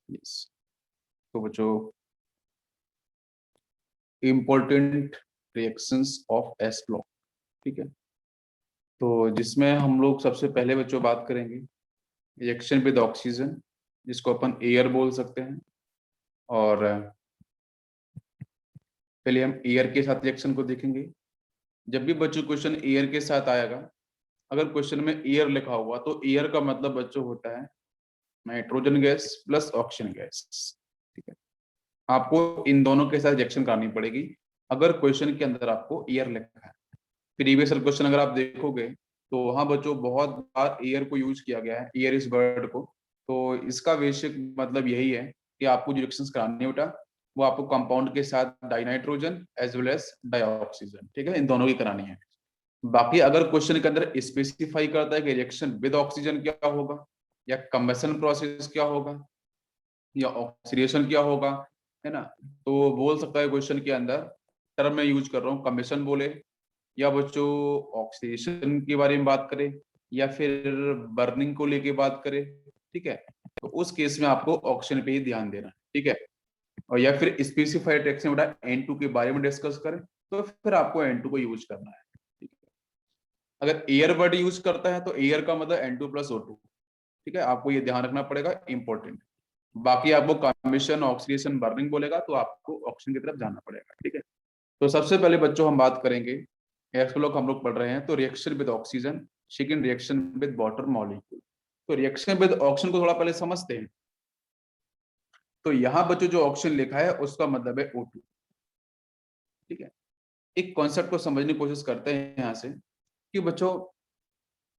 Yes, तो बच्चों important reactions of S block, ठीक है। तो जिसमें हम लोग सबसे पहले बच्चों बात करेंगे रिएक्शन विद ऑक्सीजन, जिसको अपन एयर बोल सकते हैं। और पहले हम एयर के साथ रिएक्शन को देखेंगे। जब भी बच्चों क्वेश्चन एयर के साथ आएगा, अगर क्वेश्चन में एयर लिखा हुआ तो एयर का मतलब बच्चों होता है nitrogen gas plus oxygen gas, ठीक है। आपको इन दोनों के साथ रिएक्शन करनी पड़ेगी अगर क्वेश्चन के अंदर आपको एयर लिखा है। प्रीवियस क्वेश्चन अगर आप देखोगे तो वहां बच्चों बहुत बार एयर को यूज किया गया है, एयर इस वर्ड को। तो इसका बेसिक मतलब यही है कि आपको जो रिएक्शंस करानी है बेटा, वो आपको कंपाउंड के साथ dinitrogen as well as dioxygen, ठीक है, इन दोनों की करानी है। बाकी अगर क्वेश्चन के अंदर स्पेसिफाई करता है कि रिएक्शन विद ऑक्सीजन क्या होगा, या कंबशन प्रोसेस क्या होगा, या ऑक्सीडेशन क्या होगा, है ना, तो बोल सकता है क्वेश्चन के अंदर टर्म में यूज कर रहा हूँ कमीशन बोले, या बच्चों ऑक्सीडेशन के बारे में बात करें, या फिर बर्निंग को लेके बात करें, ठीक है। तो उस केस में आपको ऑक्सीजन पे ही ध्यान देना है, ठीक है। और या फिर स्पेसिफाइड रिएक्शन बेटा N2 के बारे में डिस्कस करें तो फिर आपको N2 को यूज करना है, ठीक है। अगर एयर वर्ड यूज करता है तो एयर का मतलब N2 प्लस O2, ठीक है, आपको ये ध्यान रखना पड़ेगा, इंपॉर्टेंट। बाकी आपको कमीशन ऑक्सीडेशन बर्निंग बोलेगा तो आपको ऑक्सीजन की तरफ जाना पड़ेगा, ठीक है। तो सबसे पहले बच्चों हम बात करेंगे, एक्स ब्लॉक हम लोग पढ़ रहे हैं तो reaction with oxygen, second reaction with water molecule. तो रिएक्शन विद ऑक्सीजन को थोड़ा पहले समझते हैं। तो यहाँ बच्चों जो ऑक्सीजन लिखा है उसका मतलब है O2, ठीक है। एक कॉन्सेप्ट को समझने की कोशिश करते हैं यहाँ से कि बच्चों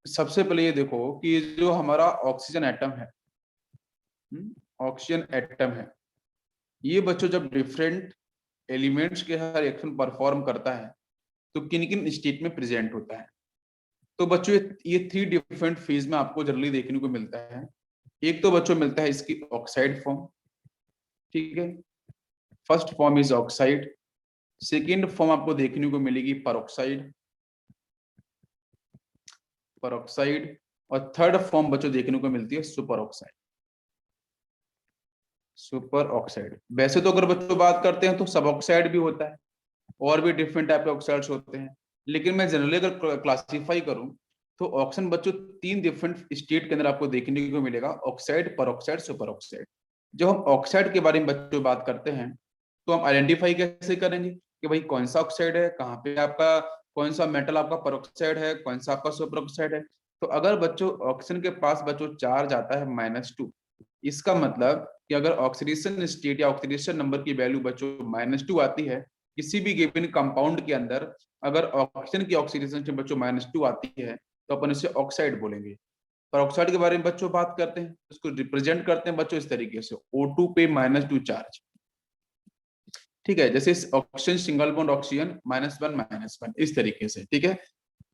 सबसे पहले ये देखो कि जो हमारा ऑक्सीजन एटम है, ऑक्सीजन एटम है, ये बच्चों जब डिफरेंट एलिमेंट्स के हर रिएक्शन परफॉर्म करता है तो किन किन स्टेट में प्रेजेंट होता है। तो बच्चों ये 3 डिफरेंट फेज में आपको जनरली देखने को मिलता है। एक तो बच्चों मिलता है इसकी ऑक्साइड फॉर्म, ठीक है, first form is oxide. Second form आपको देखने को मिलेगी परऑक्साइड, परऑक्साइड। और थर्ड फॉर्म बच्चों देखने को मिलती है सुपर ऑक्साइड, सुपर ऑक्साइड। वैसे तो अगर बच्चों बात करते हैं तो सब ऑक्साइड भी होता है और भी डिफरेंट टाइप के ऑक्साइड्स होते हैं, लेकिन मैं जनरली अगर क्लासिफाई करूं तो ऑक्सीजन बच्चों 3 डिफरेंट स्टेट के अंदर आपको देखने को मिलेगा, ऑक्साइड, परऑक्साइड, सुपर ऑक्साइड। जब हम ऑक्साइड के बारे में बच्चों बात करते हैं तो हम आइडेंटिफाई कैसे करेंगे कि भाई कौन सा ऑक्साइड है, कहाँ पे आपका कौन सा मेटल आपका परऑक्साइड है, कौन सा आपका सुपर ऑक्साइड है। तो अगर बच्चों ऑक्सीजन के पास बच्चों चार्ज आता है -2, इसका मतलब कि अगर ऑक्सीडेशन स्टेट या ऑक्सीडेशन नंबर की वैल्यू बच्चों -2 आती है किसी भी गिवन कंपाउंड के अंदर, अगर ऑक्सीजन की ऑक्सीडेशन स्टेट बच्चों -2 आती है तो अपन इसे ऑक्साइड बोलेंगे। पर ऑक्साइड के बारे में बच्चों बात करते हैं, उसको रिप्रेजेंट करते हैं बच्चों इस तरीके से O2 पे -2 चार्ज, ठीक है, जैसे ऑक्सीजन सिंगल बॉन्ड ऑक्सीजन -1 इस तरीके से, ठीक है।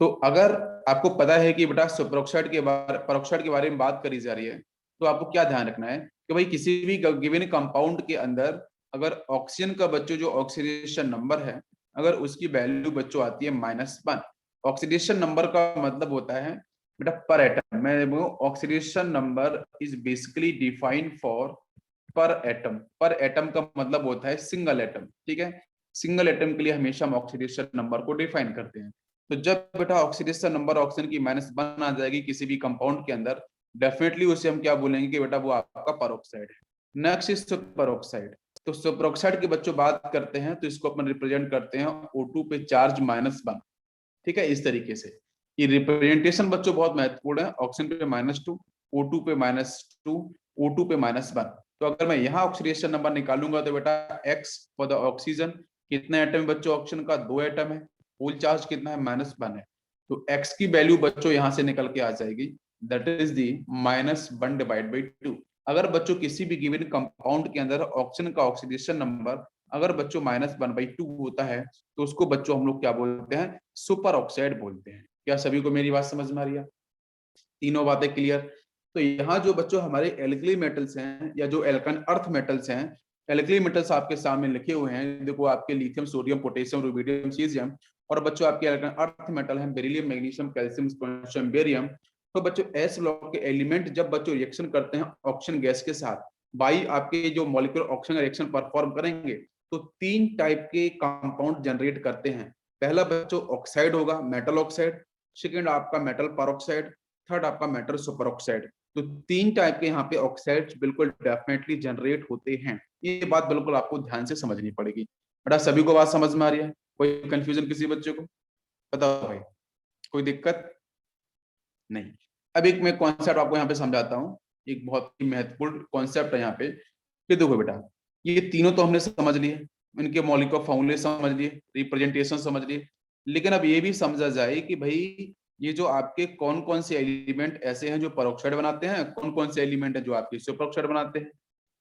तो अगर आपको पता है कि बेटा सुपरऑक्साइड के बारे परऑक्साइड के बारे में बात करी जा रही है तो आपको क्या ध्यान रखना है कि भाई किसी भी गिवन कंपाउंड के अंदर अगर ऑक्सीजन का बच्चों जो ऑक्सीडेशन नंबर है अगर उसकी वैल्यू बच्चों आती है -1, ऑक्सीडेशन नंबर का मतलब होता है बेटा पर एटम, मैं oxidation number is basically defined for पर एटम। पर एटम का मतलब होता है सिंगल एटम, ठीक है। सिंगल एटम के लिए हमेशा हम ऑक्सीडेशन नंबर को डिफाइन करते हैं। तो जब बेटा ऑक्सीडेशन नंबर ऑक्सीजन की -1 आ जाएगी किसी भी कंपाउंड के अंदर, डेफिनेटली उसे हम क्या बोलेंगे कि बेटा वो आपका परऑक्साइड है। Next is super oxide. तो सुपर ऑक्साइड की बच्चों बात करते हैं तो इसको अपन रिप्रेजेंट करते हैं O2 पे चार्ज -1, ठीक है, इस तरीके से। ये रिप्रेजेंटेशन बच्चों बहुत महत्वपूर्ण है, ऑक्सीजन पे -2, O2 पे -2, O2 पे -1। तो अगर मैं यहाँ ऑक्सीडेशन नंबर निकालूंगा तो बेटा X फॉर द ऑक्सीजन, कितने एटम बच्चों ऑक्सीजन का 2 एटम है, होल चार्ज कितना है -1 है। तो X की वैल्यू बच्चों यहाँ से निकल के आ जाएगी, दैट इज दी -1/2। अगर बच्चों किसी भी गिवन कंपाउंड के अंदर ऑक्सीजन का ऑक्सीडेशन नंबर अगर बच्चों -1/2 होता है तो उसको बच्चों हम लोग क्या बोलते हैं, सुपर ऑक्साइड बोलते हैं। क्या सभी को मेरी बात समझ में आ रही है? तीनों बातें क्लियर? तो यहाँ जो बच्चों हमारे एल्कली मेटल्स हैं या जो एल्कन अर्थ मेटल्स हैं, एल्कली मेटल्स आपके सामने लिखे हुए हैं, देखो आपके lithium, sodium, potassium, rubidium, caesium. और बच्चों आपके एल्कन अर्थ मेटल हैं beryllium, magnesium, calcium, potassium, barium. तो बच्चों एस ब्लॉक के एलिमेंट जब बच्चों रिएक्शन करते हैं ऑक्सीजन गैस के साथ बाई आपके जो मॉलिक्यूलर ऑक्सीजन रिएक्शन परफॉर्म करेंगे तो 3 टाइप के कंपाउंड जनरेट करते हैं। पहला बच्चों ऑक्साइड होगा, मेटल ऑक्साइड, सेकंड आपका मेटल परऑक्साइड, थर्ड आपका मेटल सुपर ऑक्साइड। तो 3 टाइप के यहाँ पे ऑक्साइड्स बिल्कुल डेफिनेटली जनरेट होते हैं। ये बात बिल्कुल आपको ध्यान से समझनी पड़ेगी। बेटा सभी को बात समझ में आ रही है? कोई कंफ्यूजन किसी बच्चे को? बताओ भाई, कोई दिक्कत? नहीं। अब एक मैं कॉन्सेप्ट आपको यहाँ पे समझाता हूँ, एक बहुत ही महत्वपूर्ण कॉन्सेप्ट है यहाँ पे। ये देखो बेटा, ये तीनों तो हमने समझ लिए, इनके मौलिक फॉर्मूले समझ लिए, रिप्रेजेंटेशन समझ लिए, लेकिन अब ये भी समझा जाए कि भाई ये जो आपके कौन कौन से एलिमेंट ऐसे हैं जो परऑक्साइड बनाते हैं, कौन कौन से एलिमेंट है जो आपके सुपर ऑक्साइड बनाते हैं,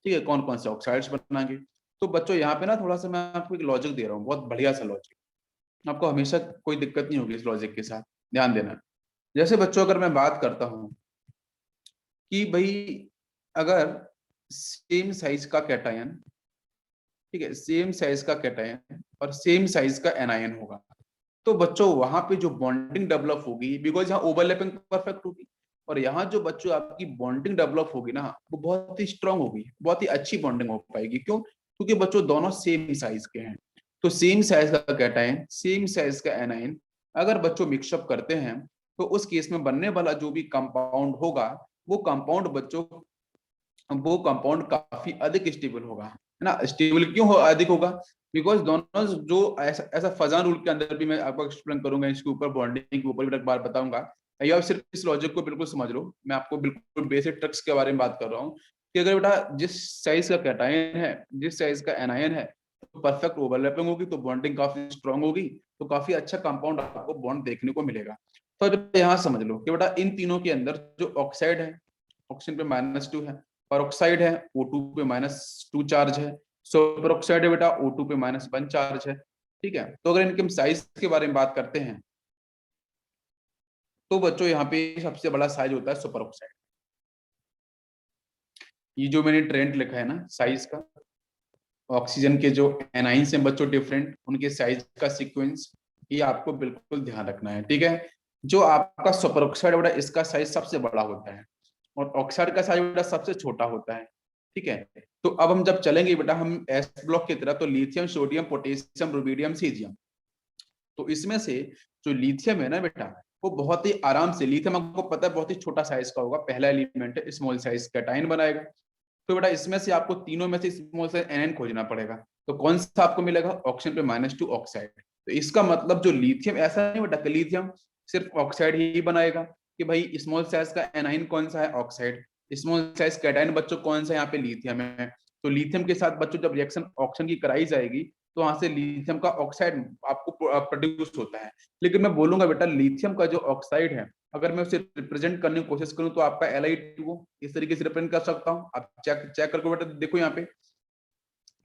ठीक है, कौन कौन से ऑक्साइड्स बनाएंगे। तो बच्चों यहाँ पे ना थोड़ा सा मैं आपको एक लॉजिक दे रहा हूँ, बहुत बढ़िया सा लॉजिक, आपको हमेशा कोई दिक्कत नहीं होगी इस लॉजिक के साथ, ध्यान देना। जैसे बच्चों अगर मैं बात करता हूँ कि भाई अगर सेम साइज का कैटायन, ठीक है, सेम साइज का कैटायन और सेम साइज का एनायन होगा, तो बच्चों वहां पे जो बॉन्डिंग डेवलप होगी, बिकॉज यहाँ ओवरलैपिंग परफेक्ट होगी, और यहाँ जो बच्चों आपकी बॉन्डिंग डेवलप होगी ना, वो बहुत ही स्ट्रांग होगी, बहुत ही अच्छी बॉन्डिंग हो पाएगी। क्यों? क्योंकि बच्चों दोनों सेम साइज के हैं। तो सेम साइज का कैटायन, सेम साइज का एनायन अगर बच्चों मिक्सअप करते हैं, तो उस केस में बनने वाला जो भी कंपाउंड होगा, वो कंपाउंड बच्चों, वो कंपाउंड काफी अधिक स्टेबल होगा, है ना। स्टेबल क्यों अधिक होगा? बिकॉज दोनों जो ऐसा ऐसा फजान रूल के अंदर भी मैं आपको एक्सप्लेन करूंगा, इसके ऊपर बॉन्डिंग के ऊपर भी एक बार बताऊंगा। या आप सिर्फ इस लॉजिक को बिल्कुल समझ लो, मैं आपको बिल्कुल बेसिक ट्रिक्स के बारे में बात कर रहा हूँ कि अगर बेटा जिस साइज का कैटायन है, जिस साइज का एनायन है, तो परफेक्ट ओवरलैपिंग होगी, तो बॉन्डिंग काफी स्ट्रांग होगी, तो काफी अच्छा कंपाउंड आपको बॉन्ड देखने को मिलेगा। तो यहाँ समझ लो कि बेटा इन तीनों के अंदर जो ऑक्साइड है, ऑक्सीजन पे -2 है, परऑक्साइड है O2 पे -2 चार्ज है, सुपर ऑक्साइड है बेटा O2 पे -1 चार्ज है, ठीक है। तो अगर इनके हम साइज के बारे में बात करते हैं, तो बच्चों यहाँ पे सबसे बड़ा साइज होता है सुपर ऑक्साइड। ये जो मैंने ट्रेंड लिखा है ना साइज का, ऑक्सीजन के जो एनाइंस हैं बच्चों डिफरेंट, उनके साइज का सीक्वेंस, ये आपको बिल्कुल ध्यान रखना है, ठीक है। जो आपका सुपर ऑक्साइड बेटा, इसका साइज सबसे बड़ा होता है, और ऑक्साइड का साइज बेटा सबसे छोटा होता है, ठीक है। तो अब हम जब चलेंगे बेटा हम एस ब्लॉक की तरह, तो lithium, sodium, potassium, rubidium, caesium, तो इसमें से जो लिथियम है ना बेटा, वो बहुत ही आराम से, लिथियम आपको पता है बहुत ही छोटा साइज का होगा, पहला एलिमेंट है, स्मॉल साइज कैटायन बनाएगा। तो बेटा इसमें से आपको तीनों में से स्मॉल साइज एनएन खोजना पड़ेगा, तो कौन सा आपको मिलेगा? ऑक्सीजन पे -2 ऑक्साइड। तो इसका मतलब जो लिथियम, ऐसा नहीं बेटा कि लिथियम सिर्फ ऑक्साइड ही बनाएगा, कि भाई स्मॉल साइज का एनाइन कौन सा है? ऑक्साइड। स्मॉल साइज कैटायन बच्चों कौन सा? यहाँ पे लिथियम है। तो लिथियम के साथ बच्चों जब रिएक्शन ऑक्सीजन की कराई जाएगी, तो वहां से लिथियम का ऑक्साइड आपको प्रोड्यूस होता है। लेकिन मैं बोलूंगा बेटा लिथियम का जो ऑक्साइड है, अगर मैं उसे रिप्रेजेंट करने की कोशिश करूं, तो आपका Li2O इस तरीके से रिप्रेजेंट कर सकता हूं। आप चेक चेक करके बेटा देखो यहाँ पे,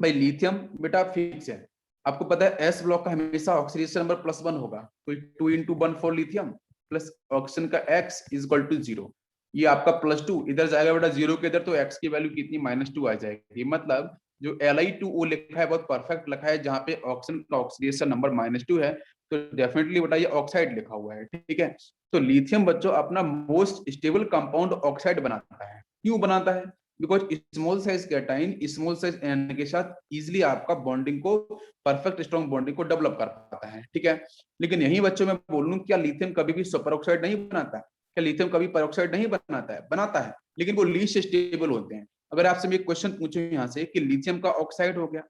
भाई लिथियम बेटा फिक्स है, आपको पता है एस ब्लॉक का हमेशा ऑक्सीडेशन नंबर +1 होगा, तो 2 × 1 फॉर लिथियम प्लस ऑक्सीजन का x = 0, ये आपका +2 इधर जाएगा बेटा 0 के इधर, तो x की वैल्यू कितनी? -2 आ जाएगी। मतलब जो Li2O लिखा है बहुत परफेक्ट लिखा है, जहां पे ऑक्सीजन का ऑक्सीडेशन नंबर -2 है, तो डेफिनेटली बेटा ये ऑक्साइड लिखा हुआ है, ठीक है। तो लिथियम बच्चों अपना मोस्ट स्टेबल कंपाउंड ऑक्साइड बनाता है। क्यों बनाता है? Because small size cation small size N के साथ इजिली आपका बॉन्डिंग को, परफेक्ट स्ट्रॉन्ग बॉन्डिंग को डेवलप कर पाता है, ठीक है। लेकिन यही बच्चों में बोलूं, क्या लिथियम कभी भी सुपर ऑक्साइड नहीं बनाता? क्या लिथियम कभी पेरोक्साइड नहीं बनाता है? बनाता है, लेकिन वो लीस्ट स्टेबल होते हैं। अगर आपसे मैं एक क्वेश्चन पूछूं यहाँ से कि लिथियम का ऑक्साइड हो गया,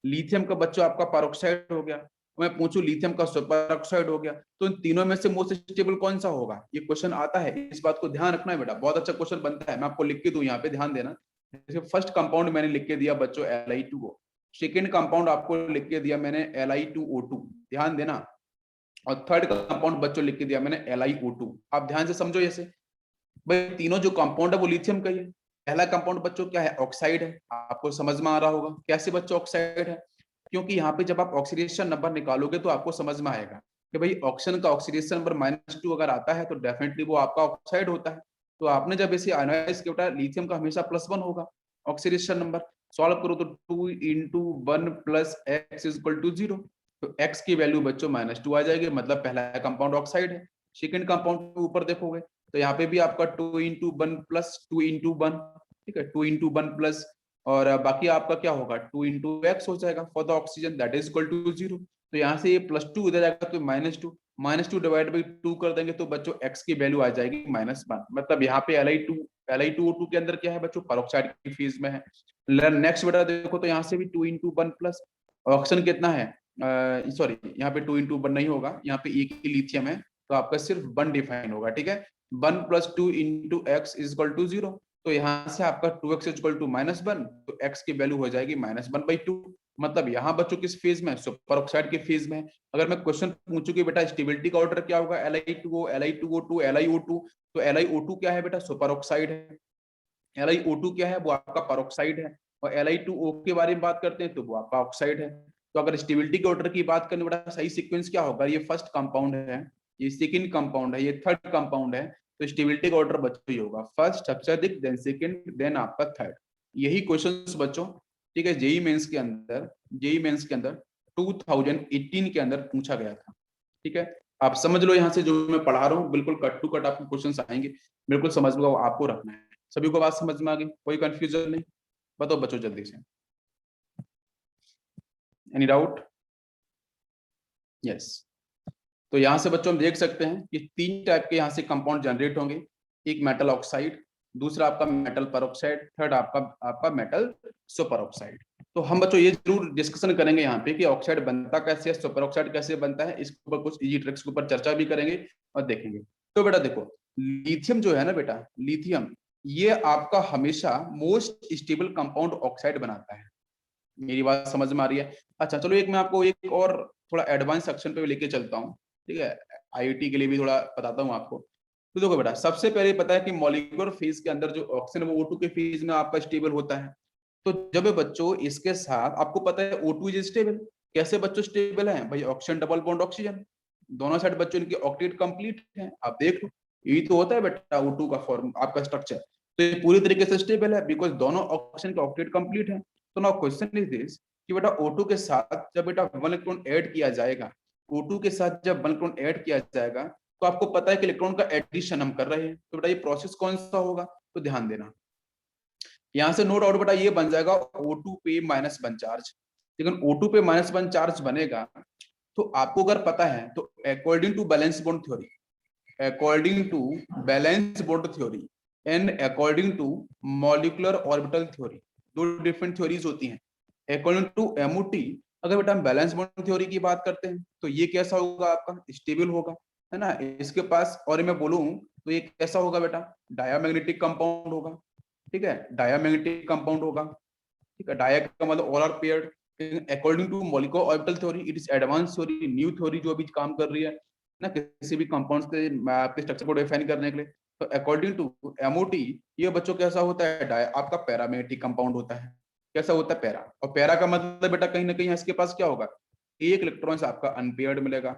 लिथियम का बच्चों आपका पेरोक्साइड हो गया, मैं पूछूं लिथियम का सुपर ऑक्साइड हो गया, तो इन तीनों में से मोस्ट स्टेबल कौन सा होगा? ये क्वेश्चन आता है, इस बात को ध्यान रखना है बेटा, बहुत अच्छा क्वेश्चन बनता है। मैं आपको लिख के दूं यहाँ पे, ध्यान देना। जैसे फर्स्ट कंपाउंड मैंने लिख के दिया बच्चों Li2O, सेकेंड कंपाउंड आपको लिख के दिया मैंने Li2O2, ध्यान देना, और थर्ड कंपाउंड बच्चों लिख के दिया मैंने LiO2। आप ध्यान से समझो, जैसे भाई तीनों जो कंपाउंड है वो लिथियम का ही है। पहला कंपाउंड बच्चों क्या है? ऑक्साइड है। आपको समझ में आ रहा होगा कैसे बच्चों ऑक्साइड है, क्योंकि यहाँ पे जब आप ऑक्सीडेशन नंबर निकालोगे तो आपको समझ में आएगा कि भाई ऑक्सीजन का ऑक्सीडेशन नंबर -2 अगर आता है, तो डेफिनेटली वो आपका ऑक्साइड होता है। तो आपने जब इसे आयनाइज किया बेटा, लिथियम का हमेशा +1 होगा ऑक्सीडेशन नंबर। सॉल्व करो तो 2 × 1 + x = 0, तो x की वैल्यू बच्चों -2 आ जाएगी, मतलब पहला कंपाउंड ऑक्साइड है। सेकेंड कंपाउंड ऊपर देखोगे तो यहाँ पे भी आपका 2 × 1 + 2 × 1, ठीक है, 2 × 1 + और बाकी आपका क्या होगा 2 इंटू एक्स हो जाएगा for the oxygen that is equal to 0। तो यहाँ से ये +2 इधर जाएगा तो -2 डिवाइड बाई 2 कर देंगे तो बच्चों x की वैल्यू आ जाएगी -1। मतलब यहाँ पे Li2O2 के अंदर क्या है बच्चों पेरोक्साइड की फेज में है। नेक्स्ट बेटा देखो तो यहाँ से भी 2 इंटू 1 प्लस ऑक्सीजन कितना है, सॉरी यहाँ पे 2 इंटू 1 नहीं होगा, यहाँ पे एक ही लिथियम है तो आपका सिर्फ 1 डिफाइन होगा। ठीक है, 1 + 2 into x is equal to 0। तो यहाँ से आपका 2x इज इक्वल टू -1 तो x की वैल्यू हो जाएगी -1/2। मतलब यहाँ बच्चों किस फेज में, सुपर ऑक्साइड के फेज में। अगर मैं क्वेश्चन पूछूं कि बेटा स्टेबिलिटी का ऑर्डर क्या होगा Li2O, Li2O2, LiO2, तो Li2O क्या है बेटा सुपर ऑक्साइड है, LiO2 क्या है वो आपका परऑक्साइड है, और Li2O के बारे में बात करते हैं तो वो आपका ऑक्साइड है। तो अगर स्टेबिलिटी के ऑर्डर की बात करें बेटा सही सीक्वेंस क्या होगा, ये फर्स्ट कंपाउंड है, ये सेकंड कंपाउंड है, ये थर्ड कंपाउंड है, तो स्टेबिलिटी का ऑर्डर बच्चों ही होगा फर्स्ट अत्यधिक देन सेकंड देन आपका थर्ड। यही क्वेश्चंस बच्चों ठीक है जेई मेंस के अंदर 2018 के अंदर पूछा गया था। ठीक है, आप समझ लो यहाँ से जो मैं पढ़ा रहा हूँ बिल्कुल कट टू कट आपको क्वेश्चंस आएंगे, बिल्कुल समझ लो आपको रखना है। सभी को बात समझ में आ गई, कोई कंफ्यूजन नहीं, बताओ बच्चों जल्दी से, एनी डाउट? यस। तो यहाँ से बच्चों हम देख सकते हैं कि 3 टाइप के यहाँ से कंपाउंड जनरेट होंगे, एक मेटल ऑक्साइड, दूसरा आपका मेटल परऑक्साइड, थर्ड आपका मेटल सुपर ऑक्साइड। तो हम बच्चों ये जरूर डिस्कशन करेंगे यहाँ पे कि ऑक्साइड बनता कैसे है, सुपर ऑक्साइड कैसे बनता है, इसके ऊपर कुछ इजी ट्रिक्स के ऊपर चर्चा भी करेंगे और देखेंगे। तो बेटा देखो लिथियम जो है ना बेटा, लिथियम ये आपका हमेशा मोस्ट स्टेबल कंपाउंड ऑक्साइड बनाता है। मेरी बात समझ में आ रही है? अच्छा चलो एक मैं आपको एक और थोड़ा एडवांस सेक्शन पे लेके चलता हूँ, ठीक है, आईआईटी के लिए भी थोड़ा बताता हूँ आपको। तो देखो बेटा सबसे पहले पता है कि मॉलिक्यूलर फेज के अंदर जो ऑक्सीजन वो O2 के फेज में आपका स्टेबल होता है। तो जब बच्चों इसके साथ आपको पता है O2 इज स्टेबल, कैसे बच्चों स्टेबल है भाई, ऑक्सीजन डबल बॉन्ड ऑक्सीजन, दोनों साइड बच्चों इनकी ऑक्टेट कंप्लीट है, आप देख लो यही तो होता है बेटा O2 का फॉर्म आपका स्ट्रक्चर। तो ये पूरी तरीके से स्टेबल है बिकॉज दोनों ऑक्सीजन के ऑक्टेट कंप्लीट है। तो नाउ क्वेश्चन इज दिस कि बेटा O2 के साथ जब बेटा 1 इलेक्ट्रॉन ऐड किया जाएगा, O2 के साथ जब 1 इलेक्ट्रॉन ऐड किया जाएगा तो आपको पता है कि इलेक्ट्रॉन का एडिशन हम कर रहे हैं, तो बेटा ये प्रोसेस कौन सा होगा, तो ध्यान देना यहां से नो डाउट बेटा ये बन जाएगा O2 पे -1 चार्ज। लेकिन O2 पे -1 चार्ज बनेगा तो आपको अगर पता है तो according to valence bond theory, according to valence bond theory and according to molecular orbital theory, दो डिफरेंट थ्योरीज होती हैं। अकॉर्डिंग टू MOT अगर बेटा हम बैलेंस बॉन्ड थ्योरी की बात करते हैं तो ये कैसा होगा आपका स्टेबल होगा, है ना, इसके पास, और मैं बोलूं तो ये कैसा होगा बेटा डायामैग्नेटिक कंपाउंड होगा। ठीक है, डायामैग्नेटिक कंपाउंड होगा। ठीक है, डाया का मतलब all are paired. According to molecular orbital theory it is advance theory, new theory जो अभी काम कर रही है ना किसी भी कंपाउंड्स के आपके स्ट्रक्चर को डिफाइन करने के लिए। तो अकॉर्डिंग टू MOT ये बच्चों कैसा होता है, डाया आपका पैरामैग्नेटिक कंपाउंड होता है। कैसा होता है पैरा, और पैरा का मतलब बेटा कहीं ना कहीं इसके पास क्या होगा, एक इलेक्ट्रॉन आपका अनपेयर्ड मिलेगा।